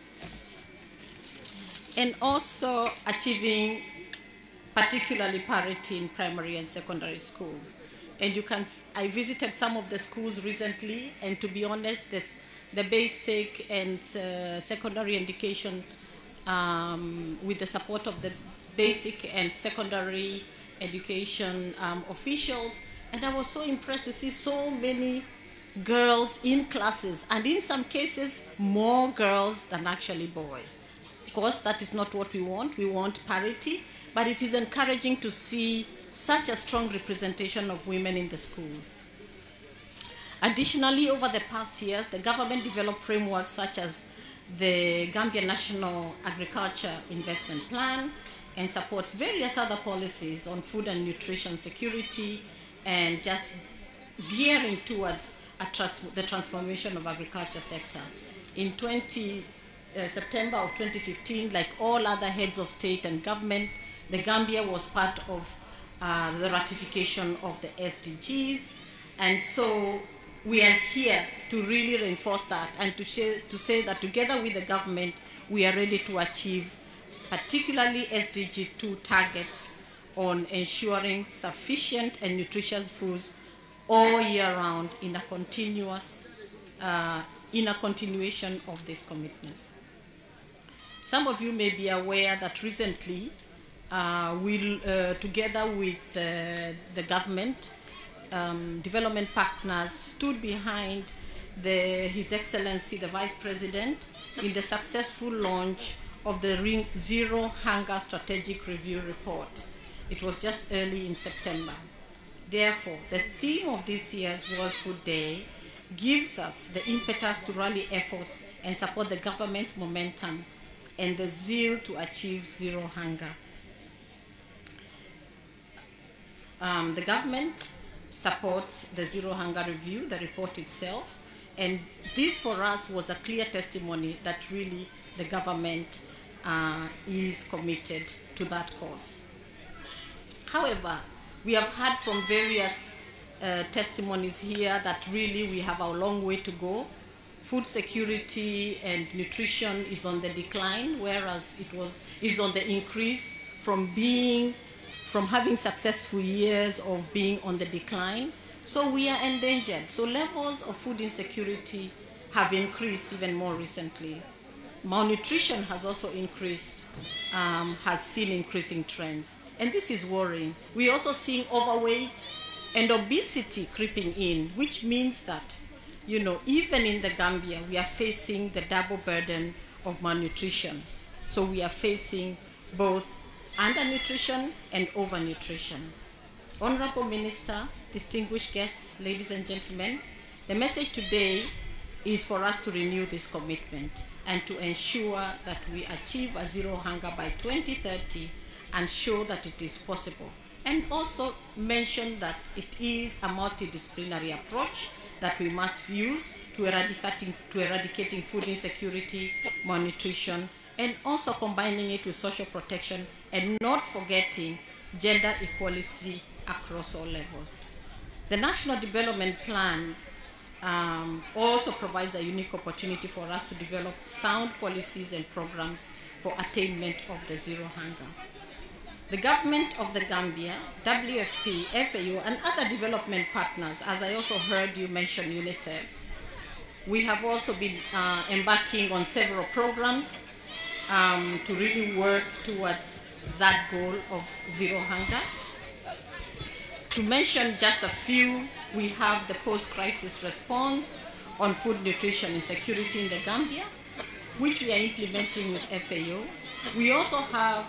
[SPEAKER 12] and also achieving particularly parity in primary and secondary schools. And I visited some of the schools recently, and to be honest, the basic and secondary education, with the support of the basic and secondary education officials, and I was so impressed to see so many girls in classes, and in some cases more girls than actually boys. Of course, that is not what we want parity, but it is encouraging to see such a strong representation of women in the schools. Additionally, over the past years, the government developed frameworks such as the Gambia National Agriculture Investment Plan, and supports various other policies on food and nutrition security, and just gearing towards the transformation of agriculture sector. In September of 2015, like all other heads of state and government, the Gambia was part of the ratification of the SDGs, and so we are here to really reinforce that and to say that together with the government, we are ready to achieve particularly SDG 2 targets on ensuring sufficient and nutritious foods all year round in a continuation of this commitment. Some of you may be aware that recently, together with the government, development partners stood behind His Excellency, the Vice President, in the successful launch of the Zero Hunger Strategic Review Report. It was just early in September. Therefore, the theme of this year's World Food Day gives us the impetus to rally efforts and support the government's momentum and the zeal to achieve zero hunger. The government supports the Zero Hunger Review, the report itself, and this for us was a clear testimony that really the government is committed to that cause. However, we have heard from various testimonies here that really we have a long way to go. Food security and nutrition is on the decline, whereas it is on the increase from having successful years of being on the decline. So we are endangered. So levels of food insecurity have increased even more recently. Malnutrition has also increased, has seen increasing trends. And this is worrying. We're also seeing overweight and obesity creeping in, which means that, even in the Gambia, we are facing the double burden of malnutrition. So we are facing both undernutrition and overnutrition. Honorable Minister, distinguished guests, ladies and gentlemen, the message today is for us to renew this commitment and to ensure that we achieve a zero hunger by 2030 and show that it is possible. And also mention that it is a multidisciplinary approach that we must use to eradicating food insecurity, malnutrition, and also combining it with social protection and not forgetting gender equality across all levels. The National Development Plan also provides a unique opportunity for us to develop sound policies and programs for attainment of the zero hunger. The government of the Gambia, WFP, FAO, and other development partners, as I also heard you mention UNICEF, we have also been embarking on several programs to really work towards that goal of zero hunger. To mention just a few, we have the post-crisis response on food, nutrition, and security in the Gambia, which we are implementing with FAO. We also have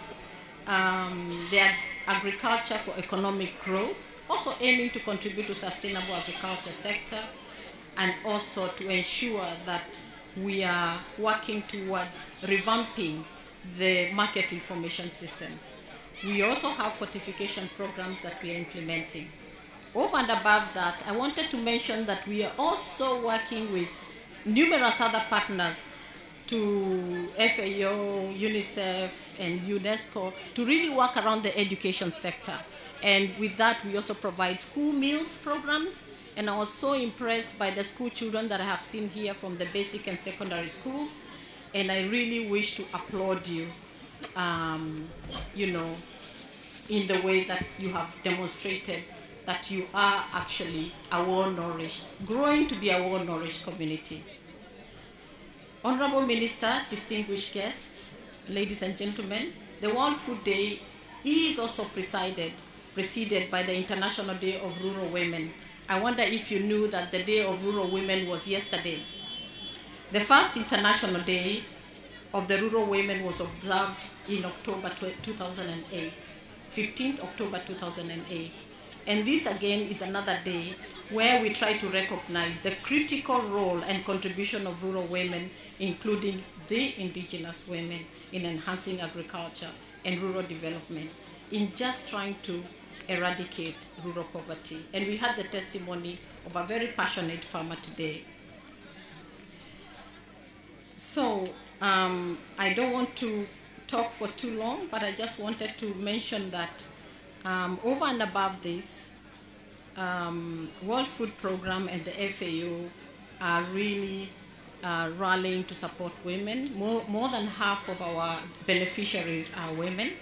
[SPEAKER 12] the agriculture for economic growth, also aiming to contribute to sustainable agriculture sector, and also to ensure that we are working towards revamping the market information systems. We also have fortification programs that we are implementing. Over and above that, I wanted to mention that we are also working with numerous other partners to FAO, UNICEF, and UNESCO to really work around the education sector. And with that, we also provide school meals programs. And I was so impressed by the school children that I have seen here from the basic and secondary schools. And I really wish to applaud you, in the way that you have demonstrated that you are actually a well-nourished, growing to be a well-nourished community. Honorable Minister, distinguished guests, ladies and gentlemen, the World Food Day is also preceded by the International Day of Rural Women. I wonder if you knew that the Day of Rural Women was yesterday. The first International Day of the Rural Women was observed in October 2008, 15th October 2008. And this again is another day where we try to recognize the critical role and contribution of rural women, including the indigenous women, in enhancing agriculture and rural development, in just trying to eradicate rural poverty. And we had the testimony of a very passionate farmer today. So I don't want to talk for too long, but I just wanted to mention that over and above this, World Food Program and the FAO are really rallying to support women. More than half of our beneficiaries are women.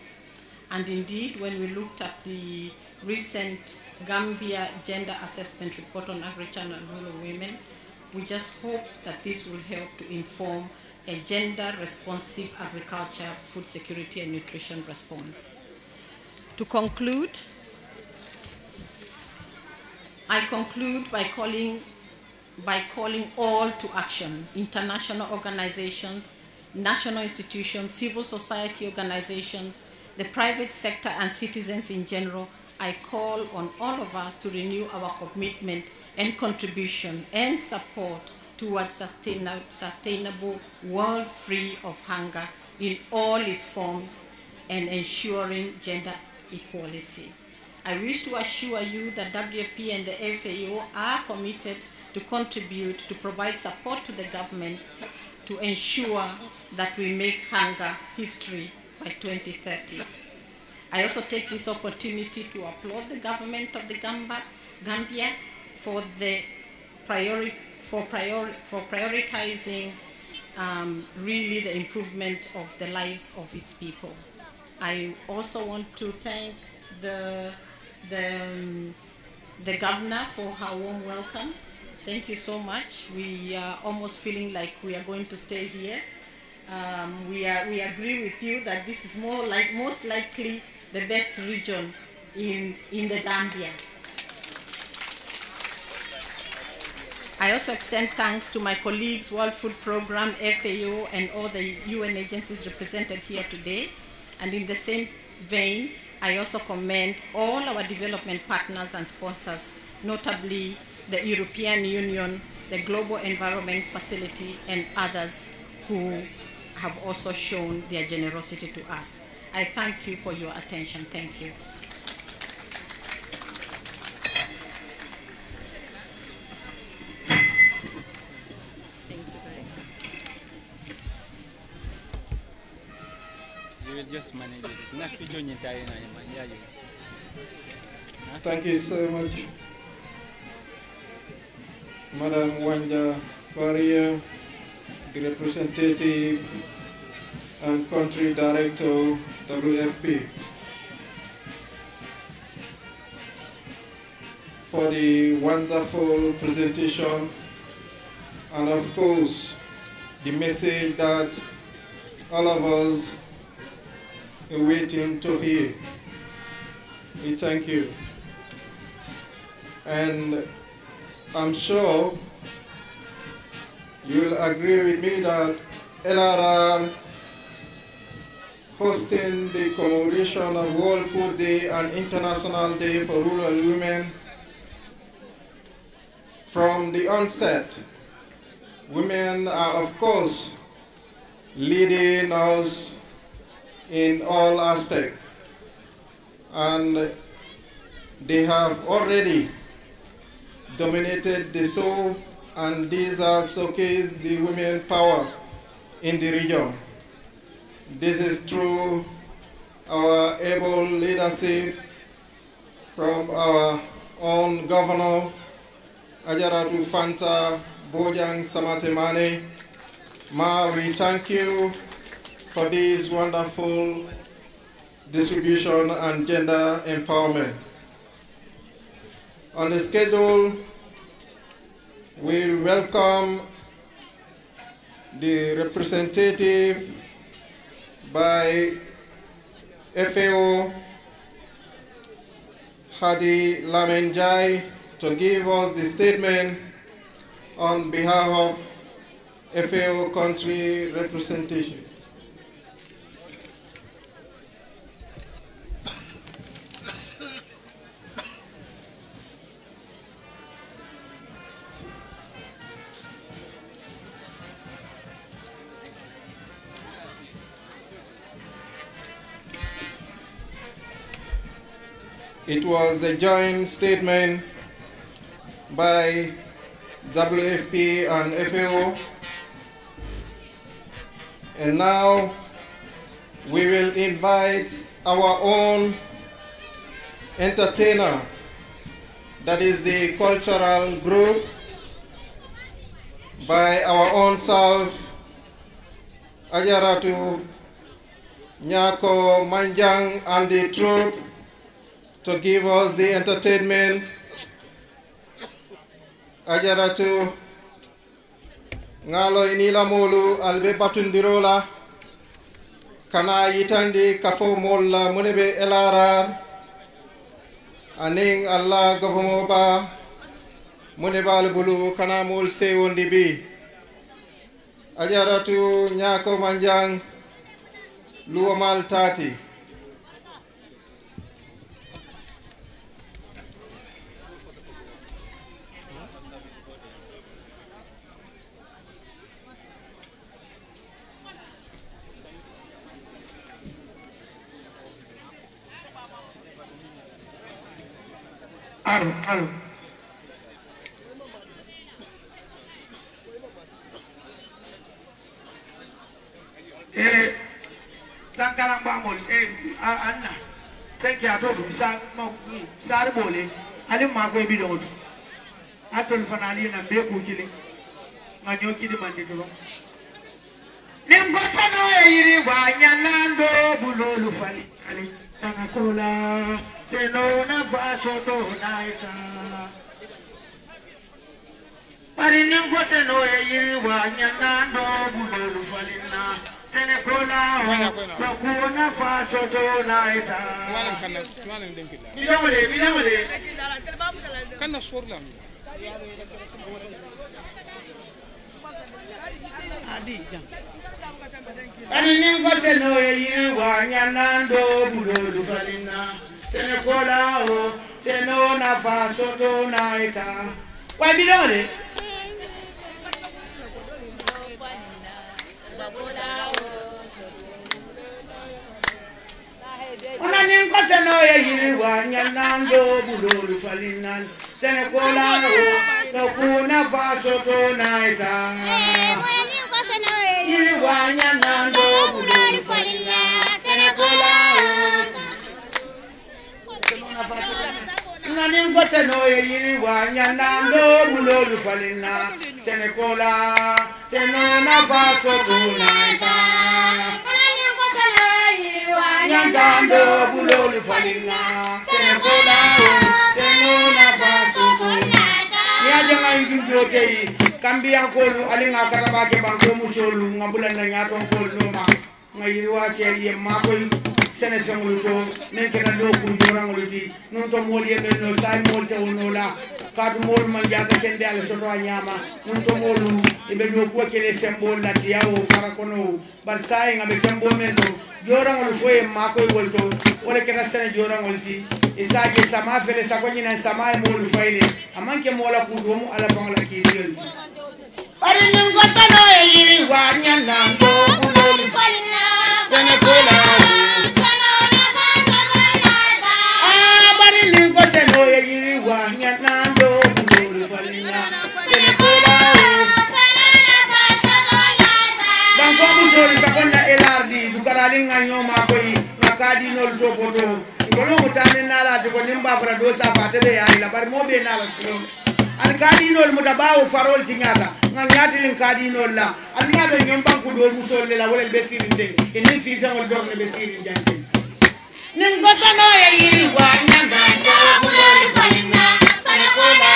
[SPEAKER 12] And indeed, when we looked at the recent Gambia Gender Assessment Report on Agriculture and Rural Women, we just hope that this will help to inform a gender-responsive agriculture, food security, and nutrition response. To conclude, I conclude by calling all to action: international organizations, national institutions, civil society organizations, the private sector, and citizens in general. I call on all of us to renew our commitment and contribution and support towards sustainable world free of hunger in all its forms and ensuring gender equality. I wish to assure you that WFP and the FAO are committed to contribute to provide support to the government to ensure that we make hunger history by 2030. I also take this opportunity to applaud the government of the Gambia for prioritizing really the improvement of the lives of its people. I also want to thank the governor for her warm welcome. Thank you so much. We are almost feeling like we are going to stay here. We agree with you that this is most likely the best region in the Gambia. I also extend thanks to my colleagues, World Food Program, FAO, and all the UN agencies represented here today. And in the same vein, I also commend all our development partners and sponsors, notably the European Union, the Global Environment Facility, and others who have also shown their generosity to us. I thank you for your attention. Thank you.
[SPEAKER 13] Just manage it.
[SPEAKER 1] Thank you so much, Madam Wanja Warrior, the representative and country director, WFP, for the wonderful presentation and of course the message that all of us are waiting to hear. We thank you. And I'm sure you will agree with me that LRR hosting the commemoration of World Food Day and International Day for Rural Women. From the onset, women are of course leading us in all aspects, and they have already dominated the show, and these are showcase the women power in the region. This is through our able leadership from our own governor, Ajaratu Fanta Bojang Samatemane. Ma, we thank you for this wonderful distribution and gender empowerment. On the schedule, we welcome the representative by FAO, Hadi Lamenjai, to give us the statement on behalf of FAO country representation. It was a joint statement by WFP and FAO. And now we will invite our own entertainer, that is the cultural group, by our own self, Ajaratu Nyako Manjang and the troupe, to give us the entertainment. Ajaratu Ngalo Inila Molu Albe Batundirola Kana Yitandi Kafo Molla Munebe LRR Aning Allah Govomoba Muneba Albulu Kana Mol Sewondi Bi Ajaratu Nyako Manjang Luomal Tati.
[SPEAKER 7] Alo. Sankara Bamos, Anna. Thank you, Atodu. Sar Bole. Ali Mago Bidon. Atol Fanali and Beku killing. Manyoki the Mandito. Nim Gotano Iri Wanyanando Bulolu Fali. Tanakola. Senona Vasoto Naita. Marinim Goseno Iri Wanyanando Bulolu Falina. Senecola, Lacuna Faso Naita. Vidamade.
[SPEAKER 2] Kana sorlam. Adi.
[SPEAKER 13] Aninin gote no yiri wanyanando bulodu falina. Senekola o seno na faso to na ita. Why be done? Onanin gote no yiri wanyanando bulodu falina. Senekola o no kuna faso to na ita. Yiri wanyanando bulodu falina. Senekola Nanin gote no yiri wanyanando bulodu falina. Senekola seno na faso tunaita. Nanin gote no yiri wanyanando bulodu falina. Senekola seno na faso tunaita. Niaja ngai ngjote kambia kolu alinga karaba ke banko musolu ngabula na nyato kolu ma ngai wake yemma koy sene fengulu to men kena do ku jorangulu ti non to mol yebe no say mol te wonola kadu mol man jata kende ala soto nyama non to molu ibe do ko kele symbol la ti yawo fara kono bar say ngabe tembo men do jorangulu fo yemma koy wolto wala kena sene jorangulu ti isaje sama fele sakoni na sama mol fayle amanke mola ku do mu ala bangala ki dil bari ningo tano yiri wanya nando kulol falina senekola no yiri wanyanando bulodu falina senekola banko musoli sakonna LRR dukarali nganyo makoy nakadi nol to foto ngolo mutane nala de ko nimba fra do sa fatebe ya ila bar mobe nala sino an kadi nol mutabawo farol tinyata nganyati lin kadi nol la an ngabe nyomba ko do musoli la wala besirin de en fi fa ngol dorne besirin jante ningosa no yiri wanyanando bulodu falina senekola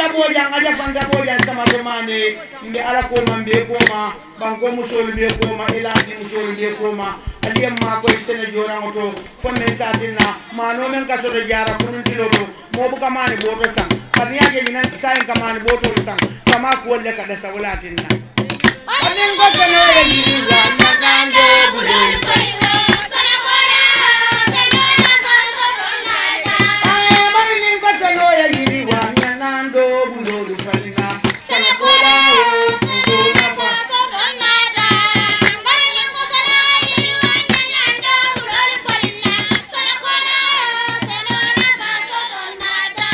[SPEAKER 13] boja ngaja fanda boja sama temane mbe ala ko mambe ko ma banko musol be ko ma eladi musol be ko ma aliyam ma ko sene jora ngoto fonne sadina mano men ka so jara kunun tiloto mo bu kamane boto sang kaniya je ni sai kamane boto sang sama ko le ka da sawlatinna anen go sene yiri wa nando bulodu falina senekola senona faso tonada ay bari ni go sene yiri wa nando bulodu falina senekola sona faso tonada bari ni go sene yiri wa nando bulodu falina senekola senona faso tonada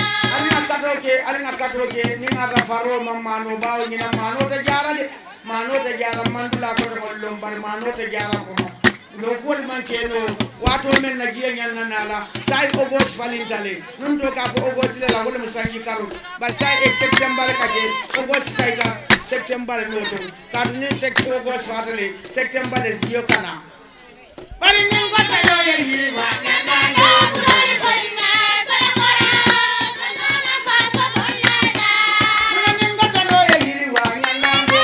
[SPEAKER 13] alina katoke ni ngata faro mamano bawo nyina mano te jarale mano te jara mandula ko to lombar mano te jara ko no ko man keno wato men na giya nyal nala sai ogos falintale nun to ka fo ogos la wala musangi karo bar sai september ka je ogos sai ka september no to ka ni ogos fatale september es dio kana bari ni ko sa yo yiri wa na ndo bari falina senekola senona faso tonada ni ko sa yo yiri wa na ndo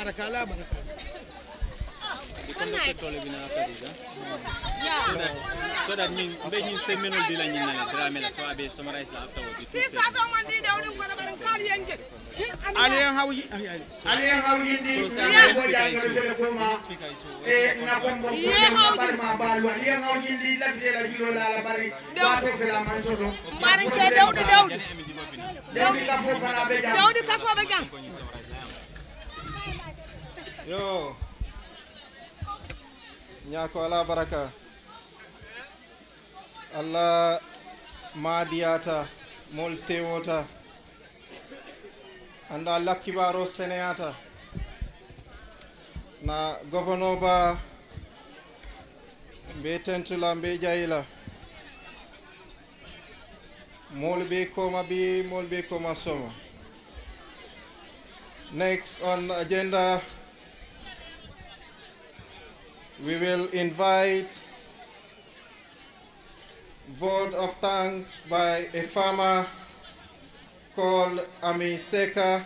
[SPEAKER 13] barakala
[SPEAKER 14] so that mean being terminal bila ni na dramela so abe summarize la afterward
[SPEAKER 13] aliyan hawji ndi ko jangale ko ma na ko mo bar ma balu aliyan hawji ndi la fidela julo la bari wa ko fela man soto
[SPEAKER 9] mari ke dawdi
[SPEAKER 13] ka fo fana be jam
[SPEAKER 9] dawdi ka fo be jam
[SPEAKER 1] yo ñako ala baraka Allah madiyata mol sewota anda lakkibaro seneyata na gouverneur ba mbe tentula mbe jayila mol be koma Soma. Next on agenda, we will invite vote of thanks by a farmer called Ami Seka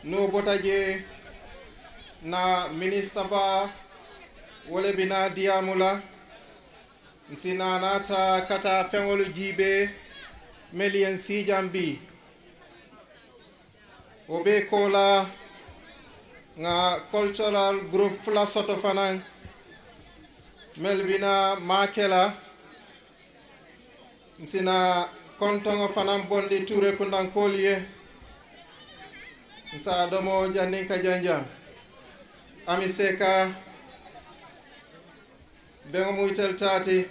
[SPEAKER 1] no botaje na minister ba wole bina diamula nsina nata kata fengolu jibe melian si jambi obe kola nga cultural group fla soto fanan melbina makela nsina kontongo fanan bondi ture kundan kolye nsa domo janinka janja Ami Seka bengo muitel tati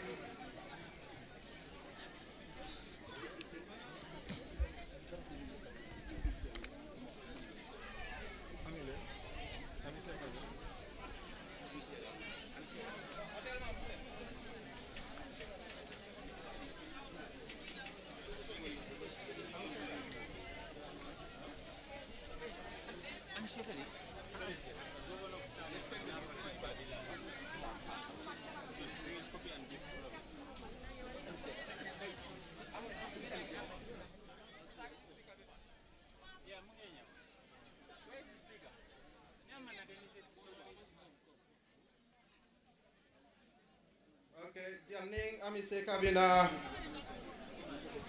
[SPEAKER 1] janning Ami Seka bina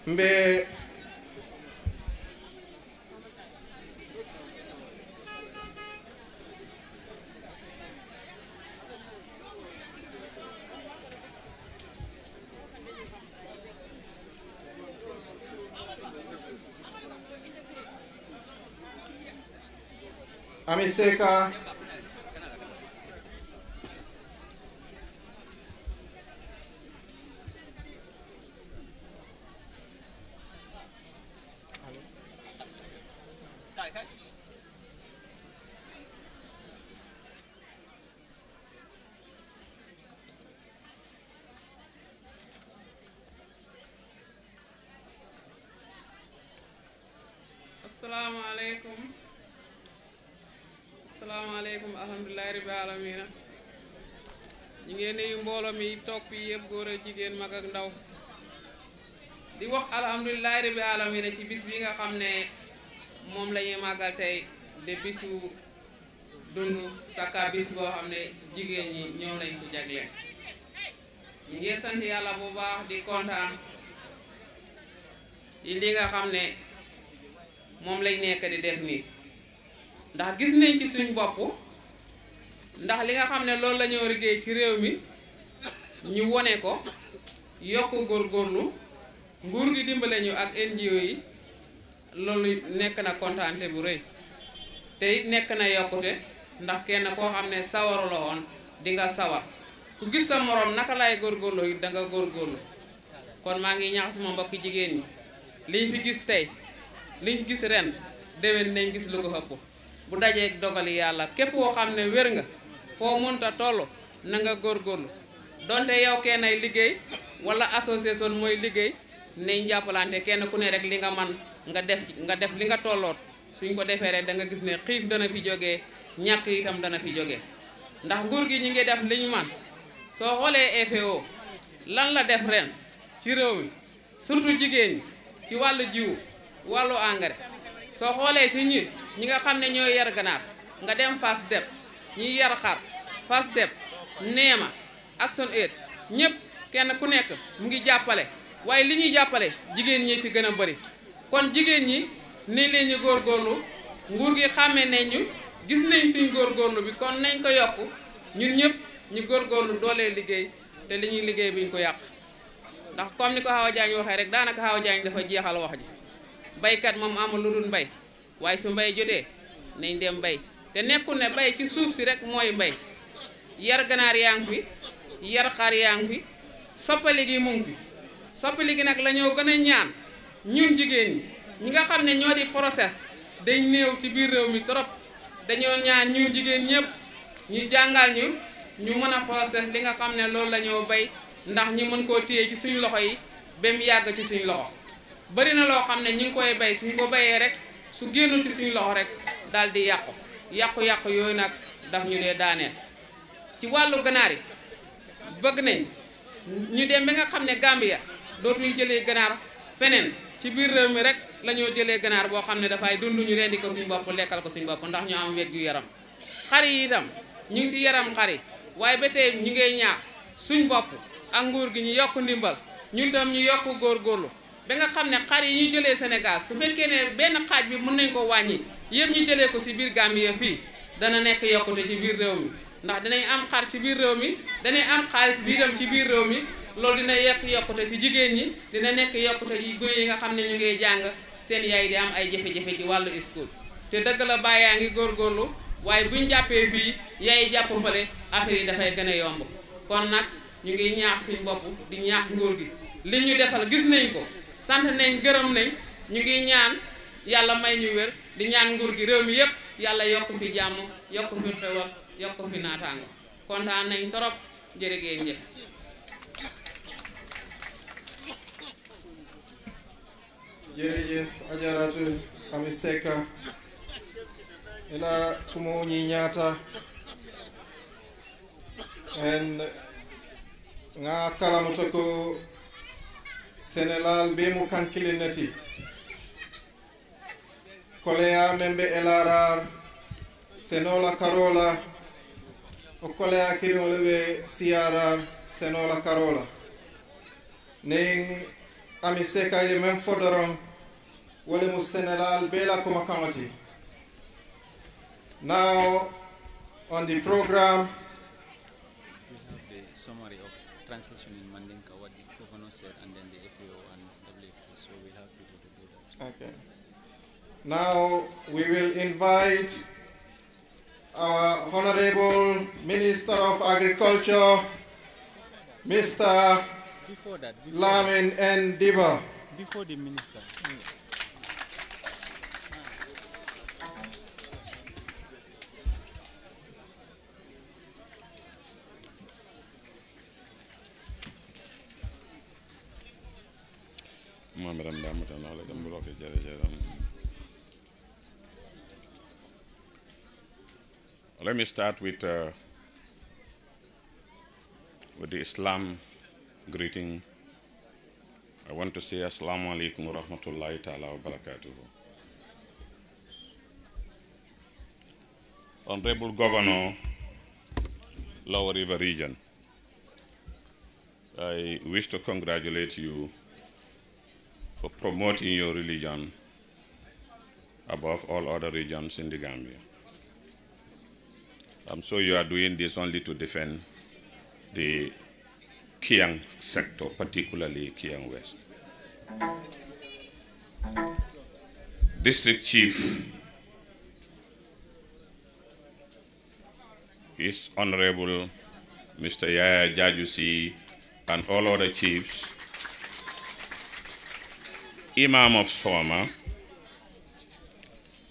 [SPEAKER 1] mbe Ami Seka
[SPEAKER 11] Assalamualaikum alhamdulillahi rabbil alamin ñi ngeen nuyu mbolo mi tok fi yeb goor ak jigen mag ak ndaw di wax alhamdulillahi rabbil alamin ci bis bi nga xamne mom lañuy magal tay de bisu dundu saka bis bo xamne jigen ñi ñoo lañ ko jaglé ñi ngi sant yalla bu baax di kontaan yi li nga xamne mom lañ nekk di def ni ndax gis nañ ci suñ bopp ndax li nga xam ne loolu la ñoo liggéey ci réew mi ñu wone ko yokk góorgóorlu nguur gi dimbale ñu ak NGO yi loolu nekk na kontaante bu rëy te it nekk na yokkute ndax kenn koo xam ne sawaru la woon di nga sawar ku gis sa morom naka lay góorgóorlu it da nga góorgóorlu kon maa ngi ñaax sama mbokki jigéen ñi liñ fi gis tey liñ fi gis ren déwén nañ gis lu ko ëpp bu dajeeg dogali yàlla képp koo xam ne wér nga foo mënta toll na nga góorgóorlu donte yow kenn ay liggéey wala association mooy liggéey nañ jàppalante kenn ku ne rek li nga man nga def li nga tolloot suñ ko defee rek da nga gis ne xiif dana fi jógee ñàkk itam dana fi jógee ndax nguur gi ñi ngi def li ñu man soo xoolee FAO lan la def ren ci réew mi surtout jigéen ñi ci wàllu jiwu wàllu engrais soo xoolee si ñi nga xam ne ñooy yar ganaar nga dem fas deb ñi yar xar fas deb neema Action Aid ñëpp kenn ku nekk mu ngi jàppale waaye li ñuy jàppale jigéen ñi ci gën a bëri kon jigéen ñi ne leen ñu góorgóorlu nguur gi xàmmee nañ ñu gis nañ suñ góorgóorlu bi kon nañ ko yokk ñun ñëpp ñu góorgóorlu doolee liggéey te li ñuy liggéey buñ ko yàq ndax comme ni ko Hawa Diagne waxee rek daanaka Hawa Diagne dafa jeexal wax ji baykat moom amul lu dul mbay waaye su mbay jotee nañ dem mbay te nekkul ne bay ci suuf si rek mooy mbay yar ganaar yaa ngi fi yar xar yaa ngi fi soppali gi mu ngi fi soppali gi nag la ñoo gën a ñaan ñun jigéen ñi nga xam ne ñoo di process dañ néew ci biir réew mi trop dañoo ñaan ñun jigéen ñëpp ñu jàngal ñu mën a process li nga xam ne loolu la ñoo bay ndax ñu mën koo téye ci suñu loxo yi ba mu yàgg ci suñu loxo bari na loo xam ne ñu ngi koy bay suñ ko bayee rek su génnu ci suñu loxo rek daal di yàqu yooyu nag daf ñu dee daaneel ci wàllu ganaar yi bëgg nañ ñu dem ba nga xam ne Gambia dootuñu jëlee ganaar feneen ci biir réew mi rek la ñoo jëlee ganaar boo xam ne dafay dund ñu rendi ko suñu bopp lekkal ko suñu bopp ndax ñu am wér gu yaram xar yi itam ñu ngi si yaram xar yi waaye ba tey ñu ngay ñaax suñ bopp ak nguur gi ñu yokk ndimbal ñun tam ñu yokk góorgóorlu ba nga xam ne xar yi ñu jëlee Sénégal su fekkee ne benn xaaj bi mën nañ ko wàññi yëpp ñu jëlee ko si biir Gambia fii dana nekk yokkute ci biir réew mi ndax dinañ am xar ci biir réew mi danañ am xaalis bi itam ci biir réew mi loolu dina yokkute si jigéen ñi dina nekk yokkute ci góor yi nga xam ne ñu ngi jàng seen yaay di am ay jafe-jafe ci wàllu school te dëgg la bàyyaa ngi góorgóorlu waaye buñ jàppee fii yaay jàpp fële affaire yi dafay gën a yomb kon nag ñu ngi ñaax suñ bopp di ñaax nguur gi li ñu defal gis nañ ko sant nañ gërëm nañ ñu ngi ñaan yàlla may ñu wér di ñaan nguur gi réew mi yépp yàlla yokk fi jàmm yokk fi xewal yokk fi naataango kontaan nañ torop jërëgéen jëf
[SPEAKER 1] jërëjëf ajaratu Ami Seka ila kumo ñiñata en nga kalamuta ko Sénégal be mu kankilinati koleya membe LRR senola karola o koleya kirimole be CRR senola karola ning Ami Seka ye men fodoron wole mu Sénégal be la kuma kamati. Now on the program
[SPEAKER 14] we have the summary of translation in Mandinka, what the governor said, and then the FAO and WFO, so we have people to do that.
[SPEAKER 1] Okay. Now we will invite our Honorable Minister of Agriculture, Mr.
[SPEAKER 14] Before
[SPEAKER 1] Lamin N. Diba.
[SPEAKER 14] Before the minister.
[SPEAKER 15] Let me start with the Islam greeting. I want to say Assalamu alaikum wa rahmatullahi ta'ala wa barakatuhu. Honorable Governor, Lower River Region, I wish to congratulate you for promoting your religion above all other regions in the Gambia. I'm sure you are doing this only to defend the Kiang sector, particularly Kiang West. District Chief is Honorable Mr. Yaya Jajusi and all other chiefs, Imam of Soma,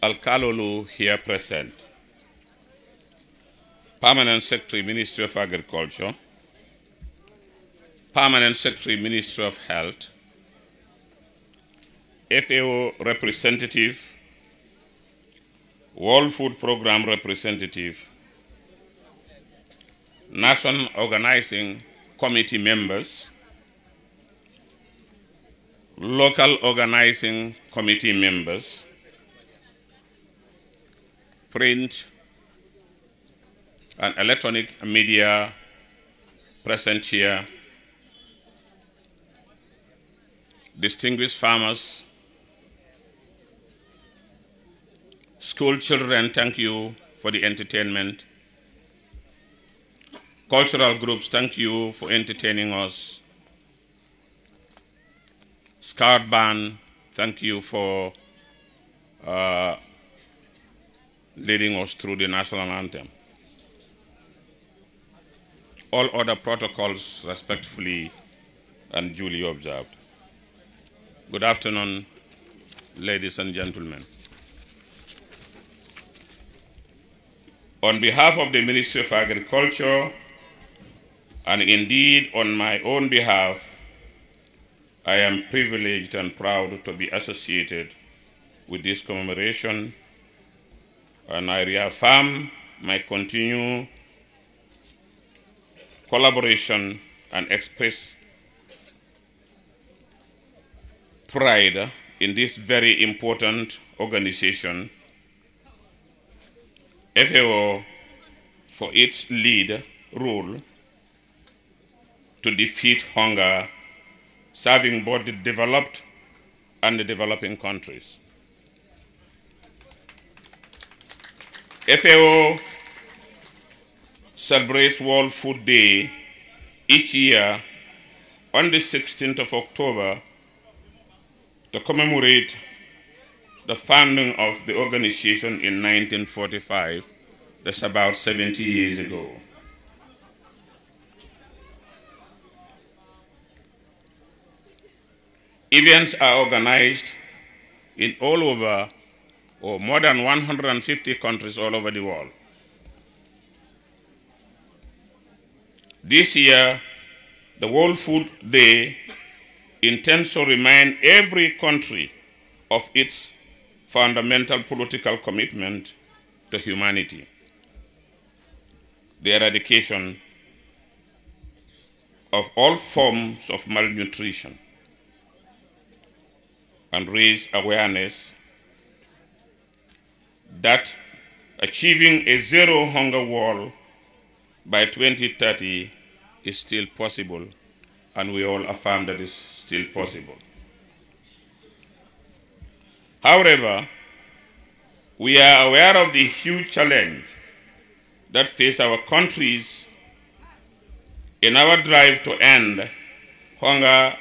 [SPEAKER 15] Al-Kalolu here present, Permanent Secretary, Ministry of Agriculture, Permanent Secretary, Ministry of Health, FAO representative, World Food Program representative, National Organizing Committee members, local organizing committee members, print and electronic media present here, distinguished farmers, school children, thank you for the entertainment. Cultural groups, thank you for entertaining us. Scout Band, thank you for leading us through the national anthem. All other protocols respectfully and duly observed. Good afternoon, ladies and gentlemen. On behalf of the Ministry of Agriculture, and indeed on my own behalf, I am privileged and proud to be associated with this commemoration, and I reaffirm my continued collaboration and express pride in this very important organization, FAO, for its lead role to defeat hunger, serving both the developed and the developing countries. FAO celebrates World Food Day each year on the 16th of October to commemorate the founding of the organization in 1945. That's about 70 years ago. Events are organized in all over, or more than 150 countries all over the world. This year, the World Food Day intends to remind every country of its fundamental political commitment to humanity, the eradication of all forms of malnutrition, and raise awareness that achieving a zero hunger world by 2030 is still possible, and we all affirm that it's still possible. However, we are aware of the huge challenge that face our countries in our drive to end hunger,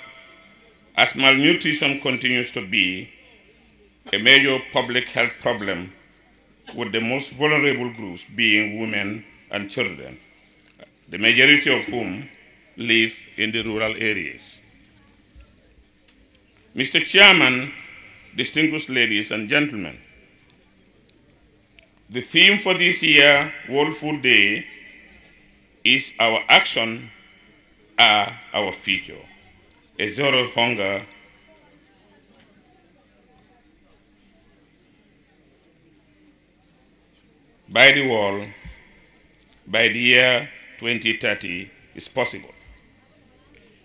[SPEAKER 15] as malnutrition continues to be a major public health problem, with the most vulnerable groups being women and children, the majority of whom live in the rural areas. Mr. Chairman, distinguished ladies and gentlemen, the theme for this year, World Food Day, is our action are our future. A zero hunger by the world by the year 2030 is possible.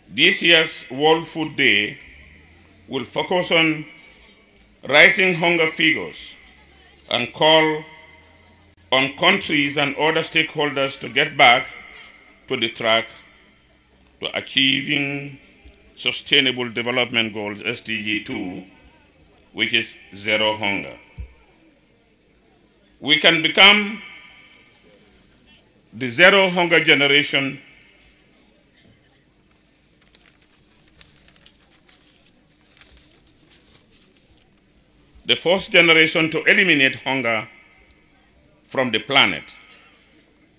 [SPEAKER 15] This year's World Food Day will focus on rising hunger figures and call on countries and other stakeholders to get back to the track to achieving Sustainable Development Goals, SDG 2, which is zero hunger. We can become the zero hunger generation the first generation to eliminate hunger from the planet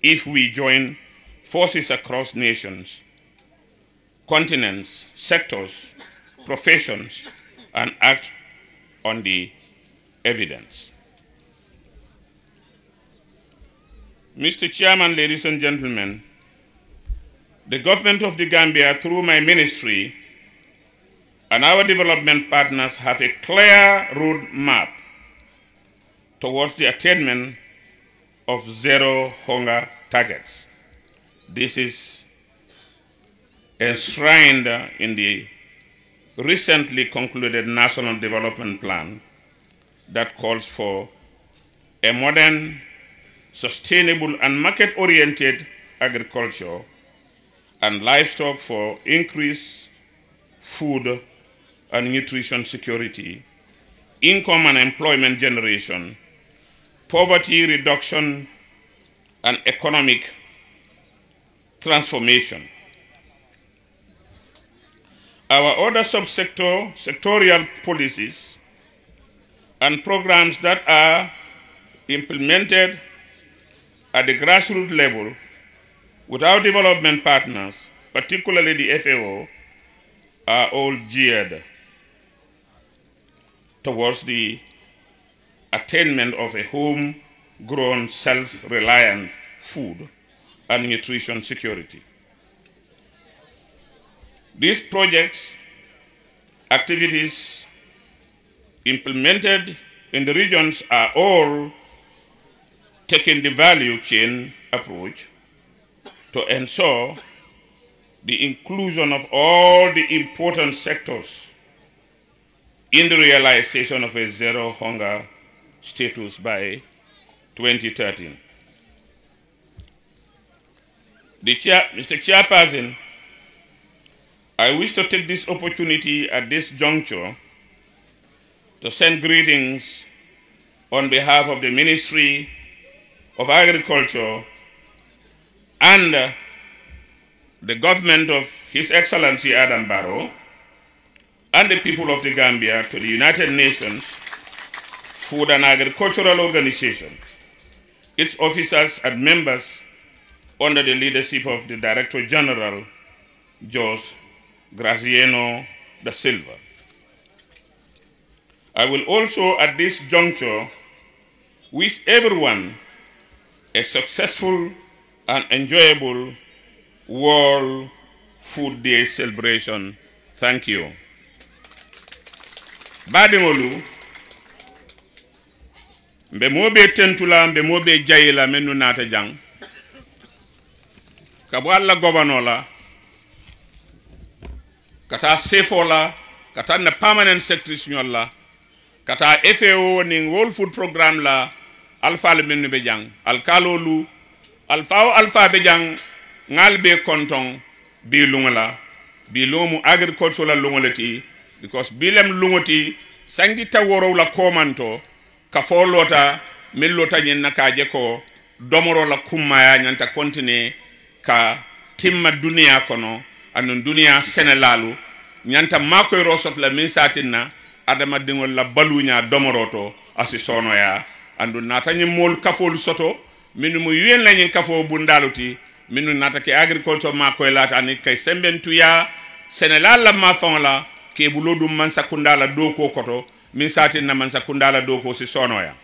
[SPEAKER 15] if we join forces across nations, continents, sectors, professions, and act on the evidence. Mr. Chairman, ladies and gentlemen, the government of the Gambia, through my ministry, and our development partners have a clear roadmap towards the attainment of zero hunger targets. This is enshrined in the recently concluded National Development Plan that calls for a modern, sustainable and market-oriented agriculture, and livestock for increased food and nutrition security, income and employment generation, poverty reduction, and economic transformation. Our other sectorial policies and programs that are implemented at the grassroots level with our development partners, particularly the FAO, are all geared towards the attainment of a homegrown, self-reliant food and nutrition security. These projects, activities implemented in the regions are all taking the value chain approach to ensure the inclusion of all the important sectors in the realization of a zero hunger status by 2013. Mr. Chairperson, I wish to take this opportunity at this juncture to send greetings on behalf of the Ministry of Agriculture and the government of His Excellency Adam Barrow and the people of the Gambia to the United Nations Food and Agricultural Organization, its officers and members under the leadership of the Director General, Jose Graziano da Silva. I will also at this juncture wish everyone a successful and enjoyable World Food Day celebration. Thank you. Badingolu, mbe mobe tentula mbe mobe jayila menu nata jang. Kabwala governor la, kata sefo la, kata na permanent secretary la, kata FAO ning World Food Program la, alfa le menu bejang, alkalolu, alfa bejang, ngalbe kontong, bi lungala, bi lomu agricultural lungalati, because bilem lungoti, sangita woro la komanto, kafo lota, mil lota nyen nakaje ko, domoro la kumaya nyanta kontine, ka timma dunia kono, anun dunia senelalu, nyanta makoy rosot la minsatina, adama dingol la balunya domoroto, asisono ya, andu nata nye mol kafo soto, minu mu yuen la nye kafo bundaluti, minu nata ke agriculture makoy lata ani kay sembentuya, senelal la mafon la, ke bulodu mansa kundala doko koto, minsatina mansa kundala doko si sono ya.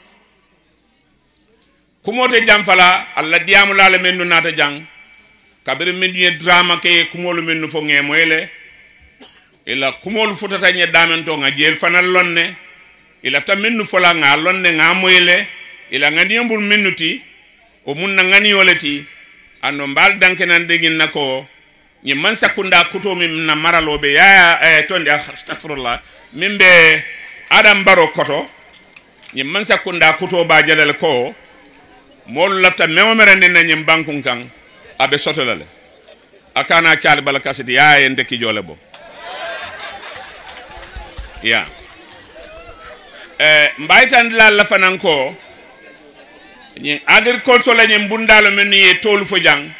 [SPEAKER 15] Kumote jamfala, alla diamu lale menu nata jang, kabiri minye drama ke kumolu menu fonge mwele, ila kumolu futata nye damento nga jel fanal lonne, ila ta menu fola nga lonne nga mwele, ila nga niyambul minuti, o munna nga niyoleti, ano mbal danke nandegin nako, nye mansa kunda kuto mimna maralobe, ya tondi astaghfirullah, mimbe Adam Barrow koto, nye mansa kunda kuto ba jalele ko, molu lafta memomerende na nye mbankun kang, abe sotolale akana chali bala kasiti ya ende kijole bo ya mbaitan la fananko nyi agriculture la nyi mbundalo men ye tolu fo jang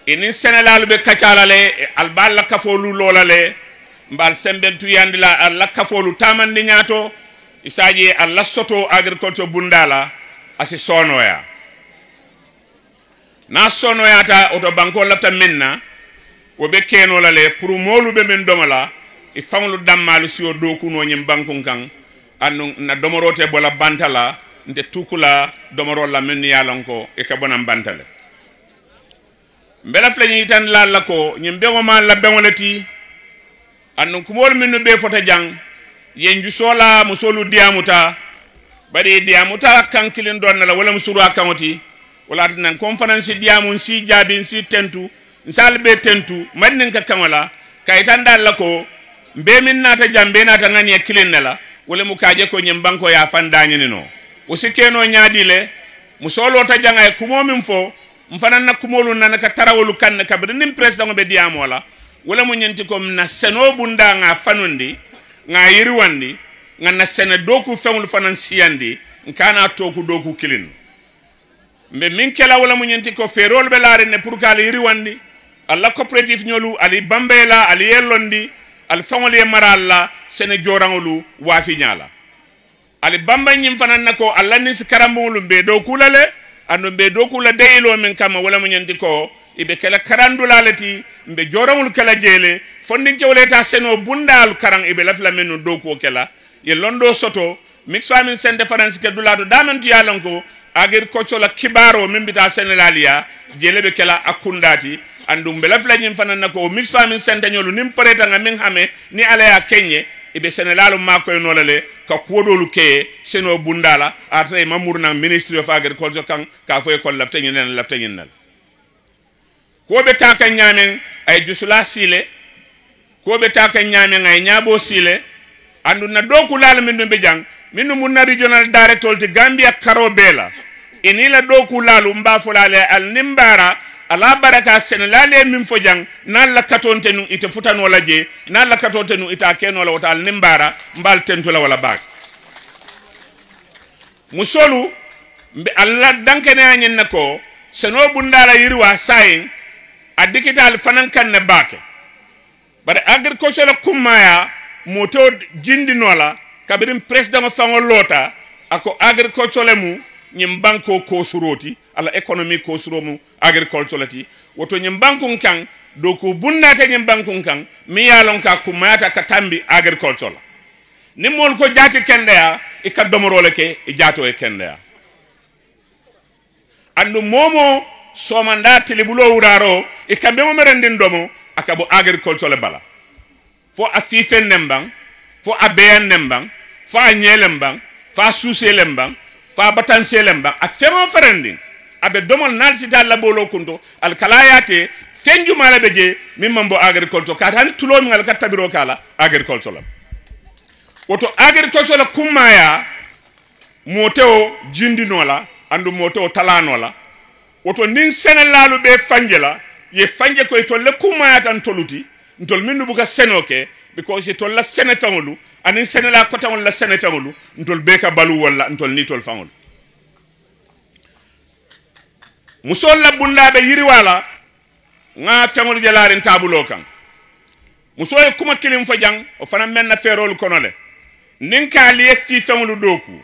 [SPEAKER 15] ini senelal be kacalale albal la kafolu lolale mbal sembentu yandila alla kafolu tamandi nyato isaji alla soto agriculture bundala asi sonoya na sono yata oto banko lafta minna wo be keno la le pour molu be men domala e famlu dammalu si o doku no nyim bankun kan anu na domorote bola bantala nde tukula domoro la men yalanko e ka bonam bantale mbela flañi tan la ko nyim be ma la benwolati anu kumol minno be fota jang yenju sola musolu diamuta bari diamuta kankilin don la wala musuru akamoti wala nan conference diamun si jabin si tentu nsalbe tentu madnin ka kamala kaytan dal lako be min nata jambe nata ngani kilin nela wala mu kaje ko nyem banko ya fandani no o sikeno nyaadile musolo ta janga e kumo min fo mfanan na kumolu nan ka tarawolu kan ka be nim president be diamo la wala mu nyenti ko na seno bunda nga fanundi nga yiriwandi nga na sene doku fengul fanan siyandi nkana toku doku kilin mbe min kela wala mu nyenti ko ferol be laare ne pour kala yiriwandi alla cooperative nyolu ali bambela ali yelondi al fengol ye maralla sene jorangolu wafi nyala ali bamba nyim fanan nako alla ni skarambulu be doku lale ando be doku la deylo men kama wala mu nyenti ko ibe kala karandula lati mbe jorawul kala jele fondin jewleta seno bundal karang ibe lafla menu doku kala ye londo soto mix famine sen difference ke dulado damantu yalanko agir kocho la kibaro mimbita senelalia jele be kala akundati andum be lafla nyim fanan nako mix famine sen nyolu nim pareta nga min hame ni ala ya kenye ibe senelalu mako nolale ka kodolu ke seno bundala atre mamurna ministry of agriculture kan ka fo ko lafta nyinal ko be taka nyamen ay jusula sile ko be taka nyamen ay nyabo sile andu na doku lala min be jang min mun na regional director de Gambia Karobela inila doku lalu mba fulale al nimbara ala baraka senelale min fo jang na la katonte nu ite futano la je na la katonte nu ita keno la wata al nimbara mbal tentula wala bak musolu mbe alla dankene anyen nako seno bundala yirwa sayin adikital fanan kan ne bake bare agriculture la kumaya moto jindi nola kabirim president fango lota ako agriculture mu nyim banko ko suroti ala economy ko suromu agriculture lati woto nyim banko kan do ko bunnata nyim banko kan mi yalon ka kumata katambi agriculture ni mol ko jati kendea e ka domorole ke e jato e kendea andu momo somanda tilibulo uraro e kambe mo merendin domo akabo agriculture bala fo afifen nembang fo abeyan nembang fo anyelembang fa suselembang fa batanselembang afemo ferending abe domol nal sita la bolo kunto al kalayate fenju mala beje mimambo agriculture ka tan tulo mi ngal katabiro kala agriculture woto agriculture la kumaya moteo jindinola andu moteo talanola woto nin senelalu be fanjela ye fanje ko to le kumaya tan toluti ntol mindu buka senoke because to la sene famulu anin senela ko tan la sene famulu ntol be ka balu wala ntol ni tol famulu musol la bunda be yiri wala nga famulu jalarin tabulo kan musoy kuma kilim fa jang o fana menna ferol konole nin ka liye fi famulu doku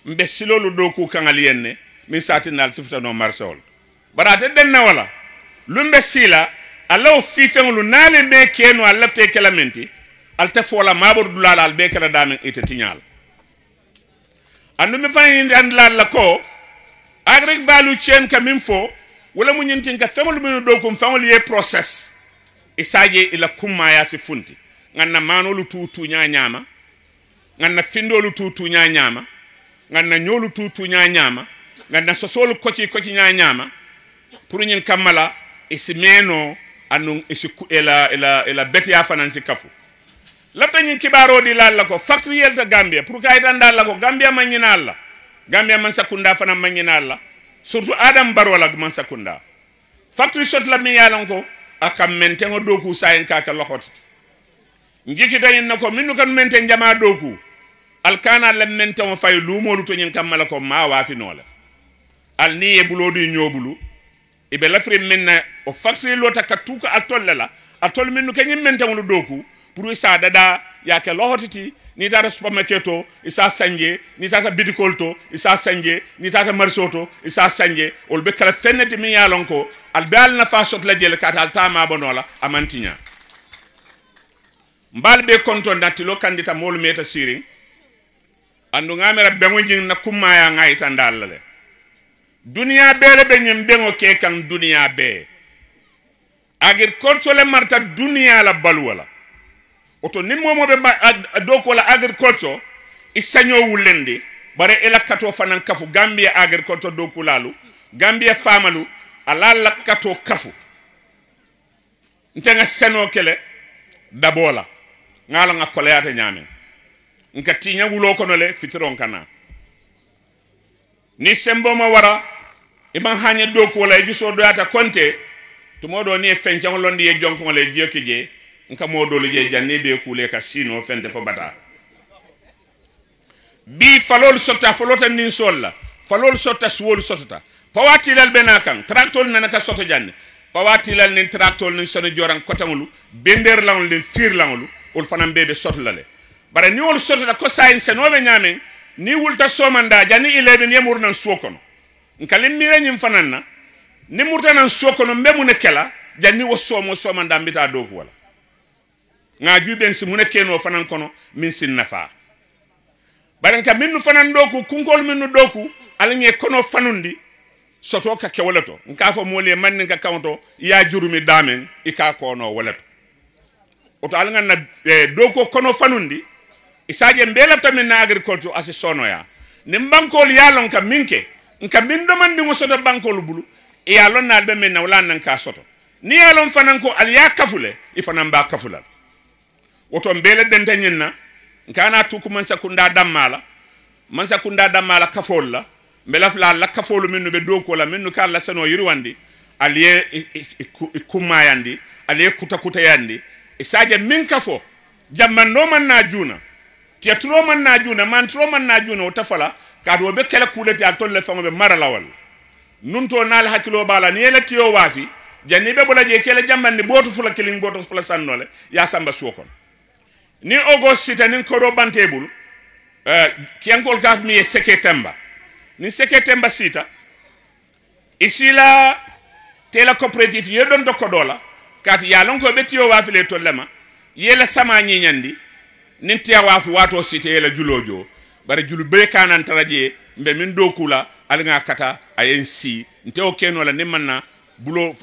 [SPEAKER 15] mbe silolu doku kan aliyenne min satinal sifta no marsol barate denna wala lumbe sila alaw fi fenglu nale me keno alafte kelamenti alta fola mabur dulala albe kala damen ite tinyal andu mi fani ndandla la ko agric value chain kamimfo wala mu nyintin ka fenglu mi do ko fenglu ye process isaje ila kumaya si funti nganna manolu tutu nyama nganna findolu tutu nyama nganna nyolu tutu nyama nganna sosolu koci nyama pour ñin kamala isimeno anu isiku ela betia fanansi kafu lafta ñin kibaro di la ko factory yelta Gambia pour kay tan dal la ko Gambia magnina la Gambia man sakunda fana magnina la surtout Adam Barrow la man sakunda factory sot la mi yalan ko akam mentengo doku sayen kaka loxoti njiki dañin nako minu kan menten jama doku alkana le mentengo fay lumolu to ñin kamala ko ma wafi nole al ni e bulo di ñobulu ibe lafri minna o factory lota katuka atolla atol minnu kanyim mentengo doku pour isa dada yake lohotiti ni tata supermarketo isa sanje ni tata bidikolto isa sanje ni tata marsoto isa sanje ol be kala fenneti mi yalonko al be al na fasot la jele katal tama bonola amantinya mbal be konton natilo kandita mol meta siring andu ngamera bengo jing na kumaya ngai tandalale dunia bele be nyem bengo ke kan dunia be agriculture le marta dunia la balwala oto nim momo be doko la agriculture isanyo wulende bare ela kato fanan kafu Gambia agriculture doko lalu Gambia famalu ala la kato kafu ntenga seno kele dabola ngala nga koleyata nyamen nka tinya wulo kono le fitiron kana ni sembo ma wara iman hanya doku wala juso do ata konte to modo ni fencan londi e jonko le joki je nka modo le je janne be kule ka sino fente fo bata bi falol sotta folota nin solla falol sotta suwol sotta pawati lal benakan tractol nanaka soto janne pawati lal nin tractol nin sono joran kotamulu bender lawol nin fir lawol ol fanam bebe soto lale bara ni wol sotta ko sayin senobe nyamen ni wulta somanda jani 11 yemur nan suokono nkalim mire nyim fananna ni murtanan suokono mbemu ne kela jani wo somanda mbita doku wala nga juben si mune keno fanan kono min sin nafa baranka minnu fanan doku kunkol minnu doku alnye kono fanundi soto ka kewalato nka fo mole man nka kawnto ya jurumi damen ika kono walato oto alnga na doku kono fanundi isaje mbela tamen na agriculture asi sono ya nimbankol yalon ka minke nka mindo man dingo soto bankol bulu e yalon na albe men na wala nan ka soto ni yalon fanan ko al ya kafule ifanan ba kafulal oto mbele denta nyinna nkana tuku man sakunda dammala kafol la mbelaf la kafolu minnu be doko la minnu kala sano yirwandi aliye kumayandi aliye kuta yandi isaje min kafo jamman no man na juna tiatro man na juna man tro man na juna o tafala kado be kala kuleti al tolle fango be maralawal nunto nal hakilo bala ni ele tiyo wafi janibe bola je kala jamman ni botu fula killing botu fula sannole ya samba suokon ni August sita ni koro bantebul kiankol kaf mi seketemba ni seketemba sita isila tela cooperative yedon dokko dola kat yalon ko betiyo wafile tollema yela sama nyinyandi nin tiya wafi wato sita yela julojo bare julu be kanan taraje mbe min dokula alnga kata ayensi nte o keno la nimanna bulo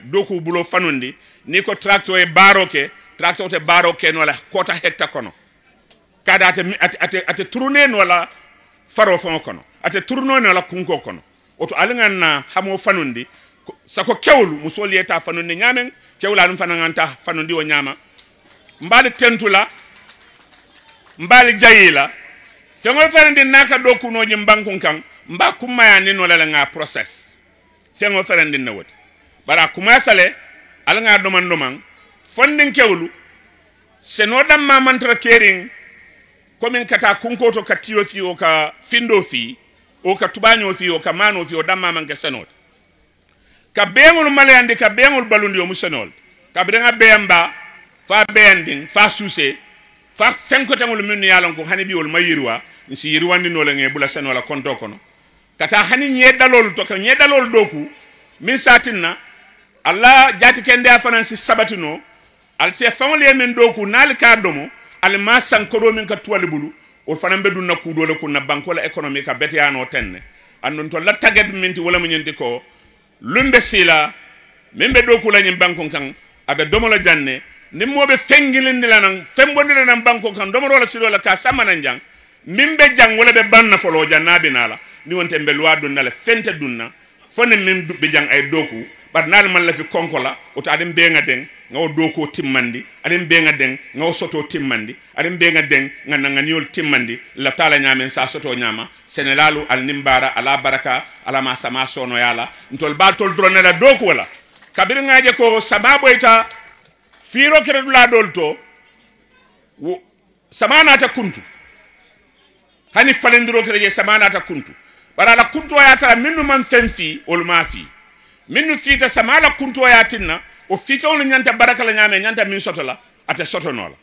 [SPEAKER 15] doku bulo fanundi ni ko tractor e baroke tractor te baro keno la kota hekta kono kada ate tourner no la faro fon kono ate tourner no la kunko kono oto alingan na hamo fanundi sako kewlu musoli eta fanundi nyamen kewla dum fananganta fanundi o nyama mbali tentula mbali jayila sengo fanundi naka doku no jimbankun kan mba kumaya ni no la nga process sengo fanundi na wote bara kuma sale alanga doman fondin kewlu seno dam ma mantra kering komin kata kunkoto katiyo fi o ka findo fi o ka tubanyo fi o ka mano fi o dam ma manke senot ka bengul malayandi ka bengul balundi o musenol ka brenga bemba fa bending fa suse fa tenko tangul min yalon ko hani biwol mayirwa nsi yirwandi no la nge bula senola konto kono kata hani nyedalol to ka nyedalol doku min satinna alla jati kende afanansi sabatino al se famole men doku nal kadomo al ma sankoro min ka tuwali bulu o fanan be dunna ku dole kunna bankola economique betiyano tenne andon to la taget minti wala munyenti ko lumbe sila membe doku la nyim bankon kan abe domo la janne nimmobe fengilin dilanan fembondira nan banko kan domo rola silo la ka samanan jang mimbe jang wala be banna folo jannabi nala ni wonte be loi dunna la fente dunna fone min dubbe jang ay doku bar nal man la fi konkola o ta dem be nga den ngaw doko timmandi adem be nga den ngaw soto timmandi adem be nga den ngana nganiol timmandi la tala nyamen sa soto nyama senelalu al nimbara ala baraka ala ma sama sono yala ntol ba tol drone la doku wala kabir ngaaje ko sababu ita firo keredu la dolto samana ta kuntu hani falendiro kereje samana ta kuntu bara la kuntu ya ta minnu man fenfi ol mafi minnu fita samala kuntu ya tinna o fita on nyanta baraka la nyame nyanta min soto la ate soto nola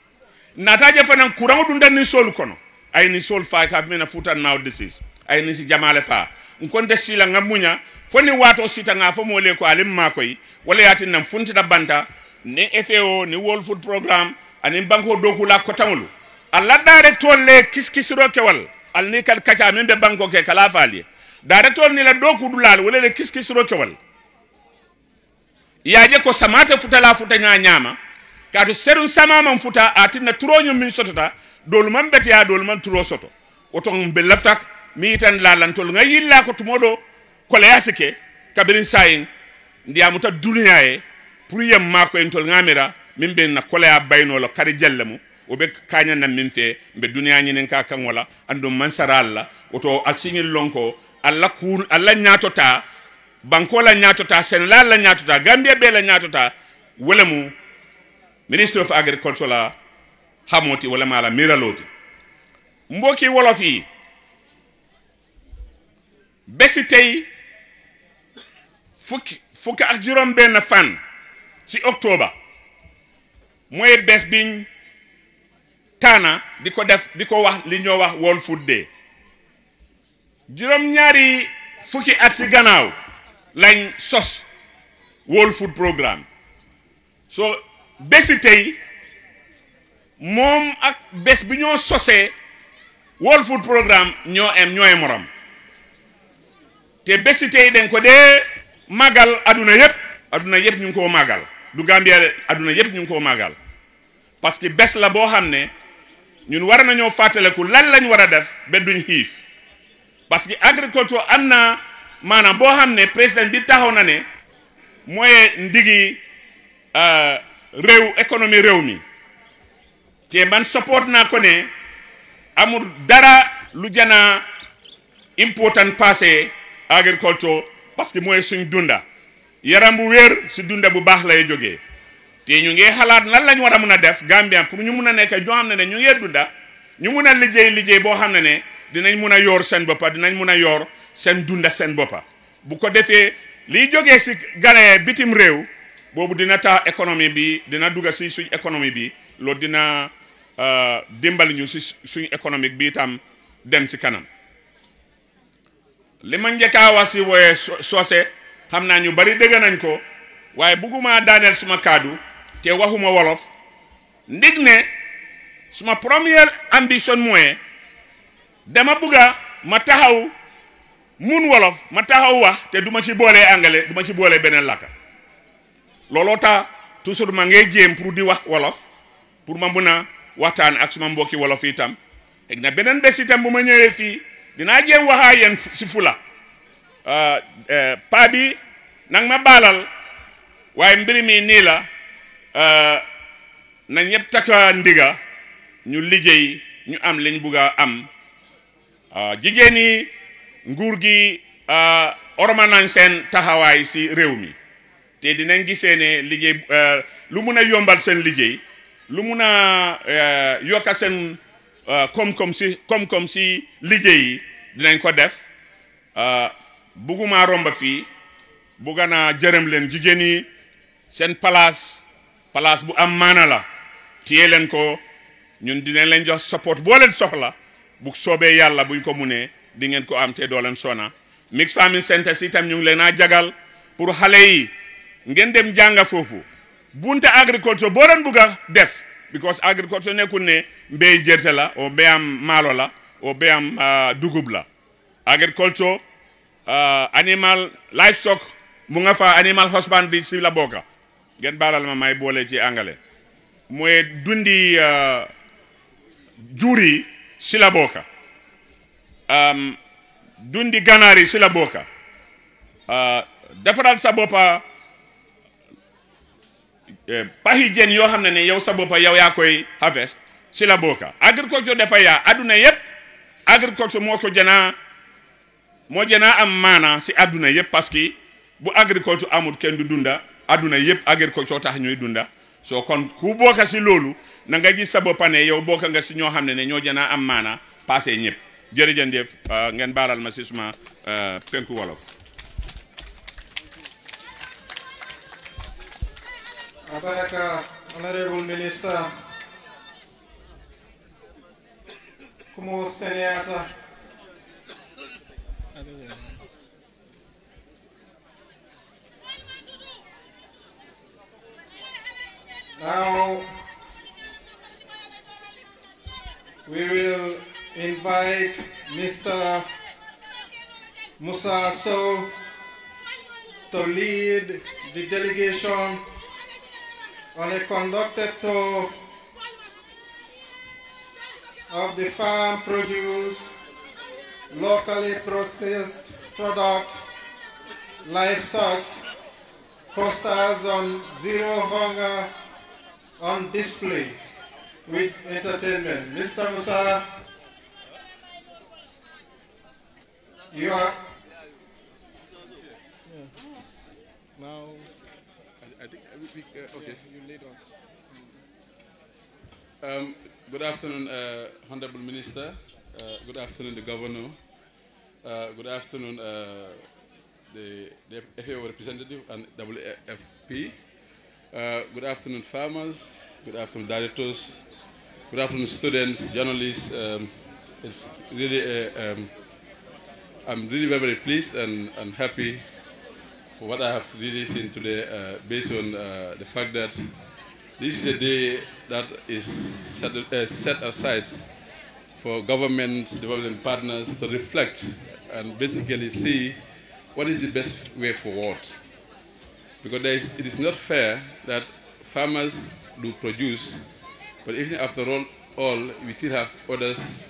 [SPEAKER 15] nataje fanan courant dun dan ni sol kono ay ni sol fa ka mena futan now disease ay ni si jamale fa nkonde sila ngamunya foni wato sita nga fo mole ko alim makoy wala yatin nam funti da banta ni FAO ni World Food Program ani banko doku la ko tangulu alla dare tolle kiskisiro kewal al ni kal kacha min be banko ke kala fali dare tol ni la doku dulal wala le kiskisiro kewal yaje ko samata futa la futa nyama kadu serun sama man futa atina turonyo min sotota dol man beti ya dol man turo soto oton be laptak mi tan la lantol ngayilla ko tumodo ko le yasike kabirin sayin ndiamuta dunya e pour yam mako entol ngamira min be na ko le ya bayno lo kari jallemu o be kanya nan min fe be dunya nyinen ka kan wala andum man saralla oto alsingil lonko alla ñatota banko la ñatota Sénégal la ñatota Gambia be la ñatota wala mu Ministry of Agriculture la xamoti wala mala miraloti mboki wolof yi besi tey fukki ak juróom benn fan ci octobre mooy bés biñ taana di ko def di ko wax li ñoo wax World Food Day juróom ñaari fukki at ci gannaaw lañ sos World Food Programme so bési tey moom ak bés bi ñoo sosee World Food Programme ñooy morom te bési tey dañ ko dee màggal aduna yëpp ñu ngi koo màggal du Gambia aduna yëpp ñu ngi koo màggal parce que bés la boo xam ne ñun war nañoo fàttaleku lan lañ war a def ba duñ xiif parce que agriculture am na maanaam boo xam ne président bi taxaw na ne mooy ndigi réew économie réew mi te man support naa ko ne amul dara lu jana important passé agriculture parce que mooy suñ dunda yaram bu wér si dunda bu baax lay jógee te ñu ngi xalaat lan lañ war a mun a def Gambien pour ñu mun a nekk ñoo xam ne ñu ngi dunda ñu mun a liggéey boo xam ne dinañ mun a yor seen boppa dinañ mun a yor seen dunda seen boppa bu ko defee liy jógee si gane bitim réew boobu dina tax économie bi dina dugga si suñ économie bi loolu dina dimbali ñu si suñ économique bi itam dem si kanam li ma njëkkaa wax si wooye soose xam naa ñu bari dégg nañ ko waaye bugguma daaneel suma kaddu te waxuma wolof ndig ne suma première ambition mooy dama bugga ma taxaw mun wolof ma taxaw wax te duma ci boolee anglais duma ci boolee beneen làkka looloo tax toujours ma ngay jéem pour di wax wolof pour ma mun a waxtaan ak suma mbokki wolof itam teg na beneen bés itam bu ma ñëwee fii dinaa jéem waxaa yéen si fula paa bi nang ma baalal waaye mbir mi nii la na ñëpp taka ndiga ñu liggéey ñu am liñ bugg a am jigéen ñi nguur gi orma nañ seen taxawaay si réew mi te dinañ gisee ne liggéey lu mun a yombal seen liggéey lu mun a yokka seen koom-koom si liggéey yi dinañ ko def bugguma romba fii bugga naa jërëm leen jigéen yi seen place bu am maana la téye leen ko ñun dinañ leen jox support boo leen soxla bu soobee yàlla buñ ko munee di ngeen ko am te doo leen sona mix family centers itam ñu ngi leen a jagal pour xale yi ngeen dem jànga foofu bunte agriculture boo leen bugg a def because agriculture nekkul ne mbéy gerte la o mbéyam maalo la o mbéyam dugub la agriculture animal livestock mu nga fa animal husbandry si la bokka ngeen baalal ma may boole ci angale mooy dundi jur yi si la bokka dundi ganaar yi si la bokka defaral sa boppa paxi jën yoo xam ne yow sa boppa yow yaa koy harvest si la bokka agriculture dafa yaa adduna yëpp agriculture moo jëna am maana si adduna yëpp parce que bu agriculture amul kenn du dunda adduna yëpp agriculture tax ñuy dunda soo kon ku bokka si loolu na nga gis sa boppa ne yow bokka nga si ñoo xam ne ñoo jëna am maana passé ñëpp jërëjëf ngeen baaral ma si suma penku wolof
[SPEAKER 1] Abaraka, Honorable Minister, Kumo Senator, now we will invite Mr. Musa Sow to lead the delegation on a conducted tour of the farm produce, locally processed product, livestock, posters on zero hunger on display with entertainment. Mr. Musa, you are
[SPEAKER 16] Now, I think, okay.
[SPEAKER 2] Yeah, you lead us.
[SPEAKER 16] Good afternoon, Honorable Minister. Good afternoon, the Governor. Good afternoon, the FAO representative and WFP. Good afternoon, farmers. Good afternoon, directors. Good afternoon, students, journalists. It's really, I'm really very, very pleased and happy for what I have really seen today, based on the fact that this is a day that is set aside for government development partners to reflect and basically see what is the best way forward. Because it is not fair that farmers do produce, but even after all, we still have others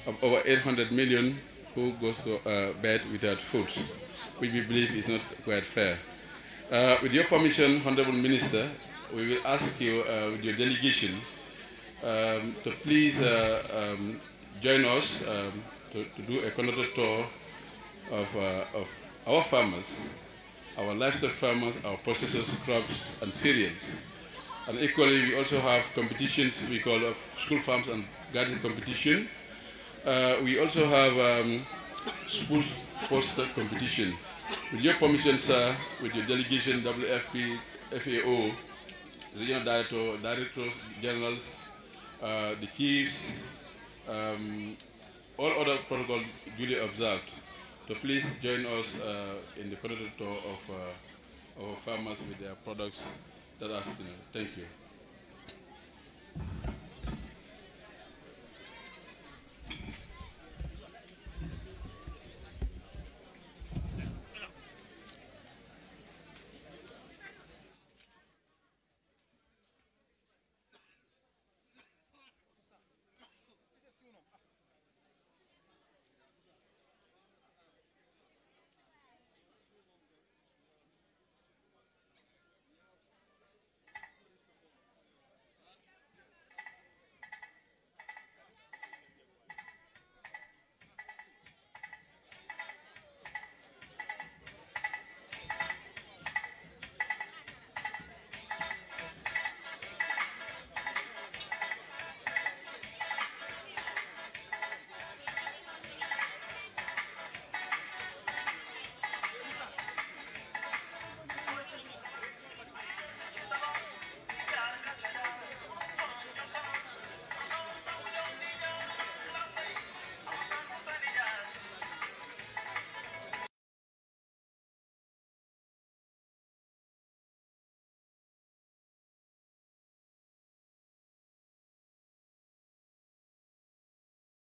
[SPEAKER 16] of over 800 million who goes to bed without food, which we believe is not quite fair. With your permission, Honorable Minister, we will ask you, with your delegation, to please join us to do a conducted tour of our farmers, our livestock farmers, our processors, crops, and cereals. And equally, we also have competitions we call school farms and garden competition. We also have school poster competition. With your permission, sir, with your delegation, WFP, FAO, regional directors, generals, the chiefs, all other protocols duly observed. So please join us in the conducted tour of our farmers with their products that are, thank you.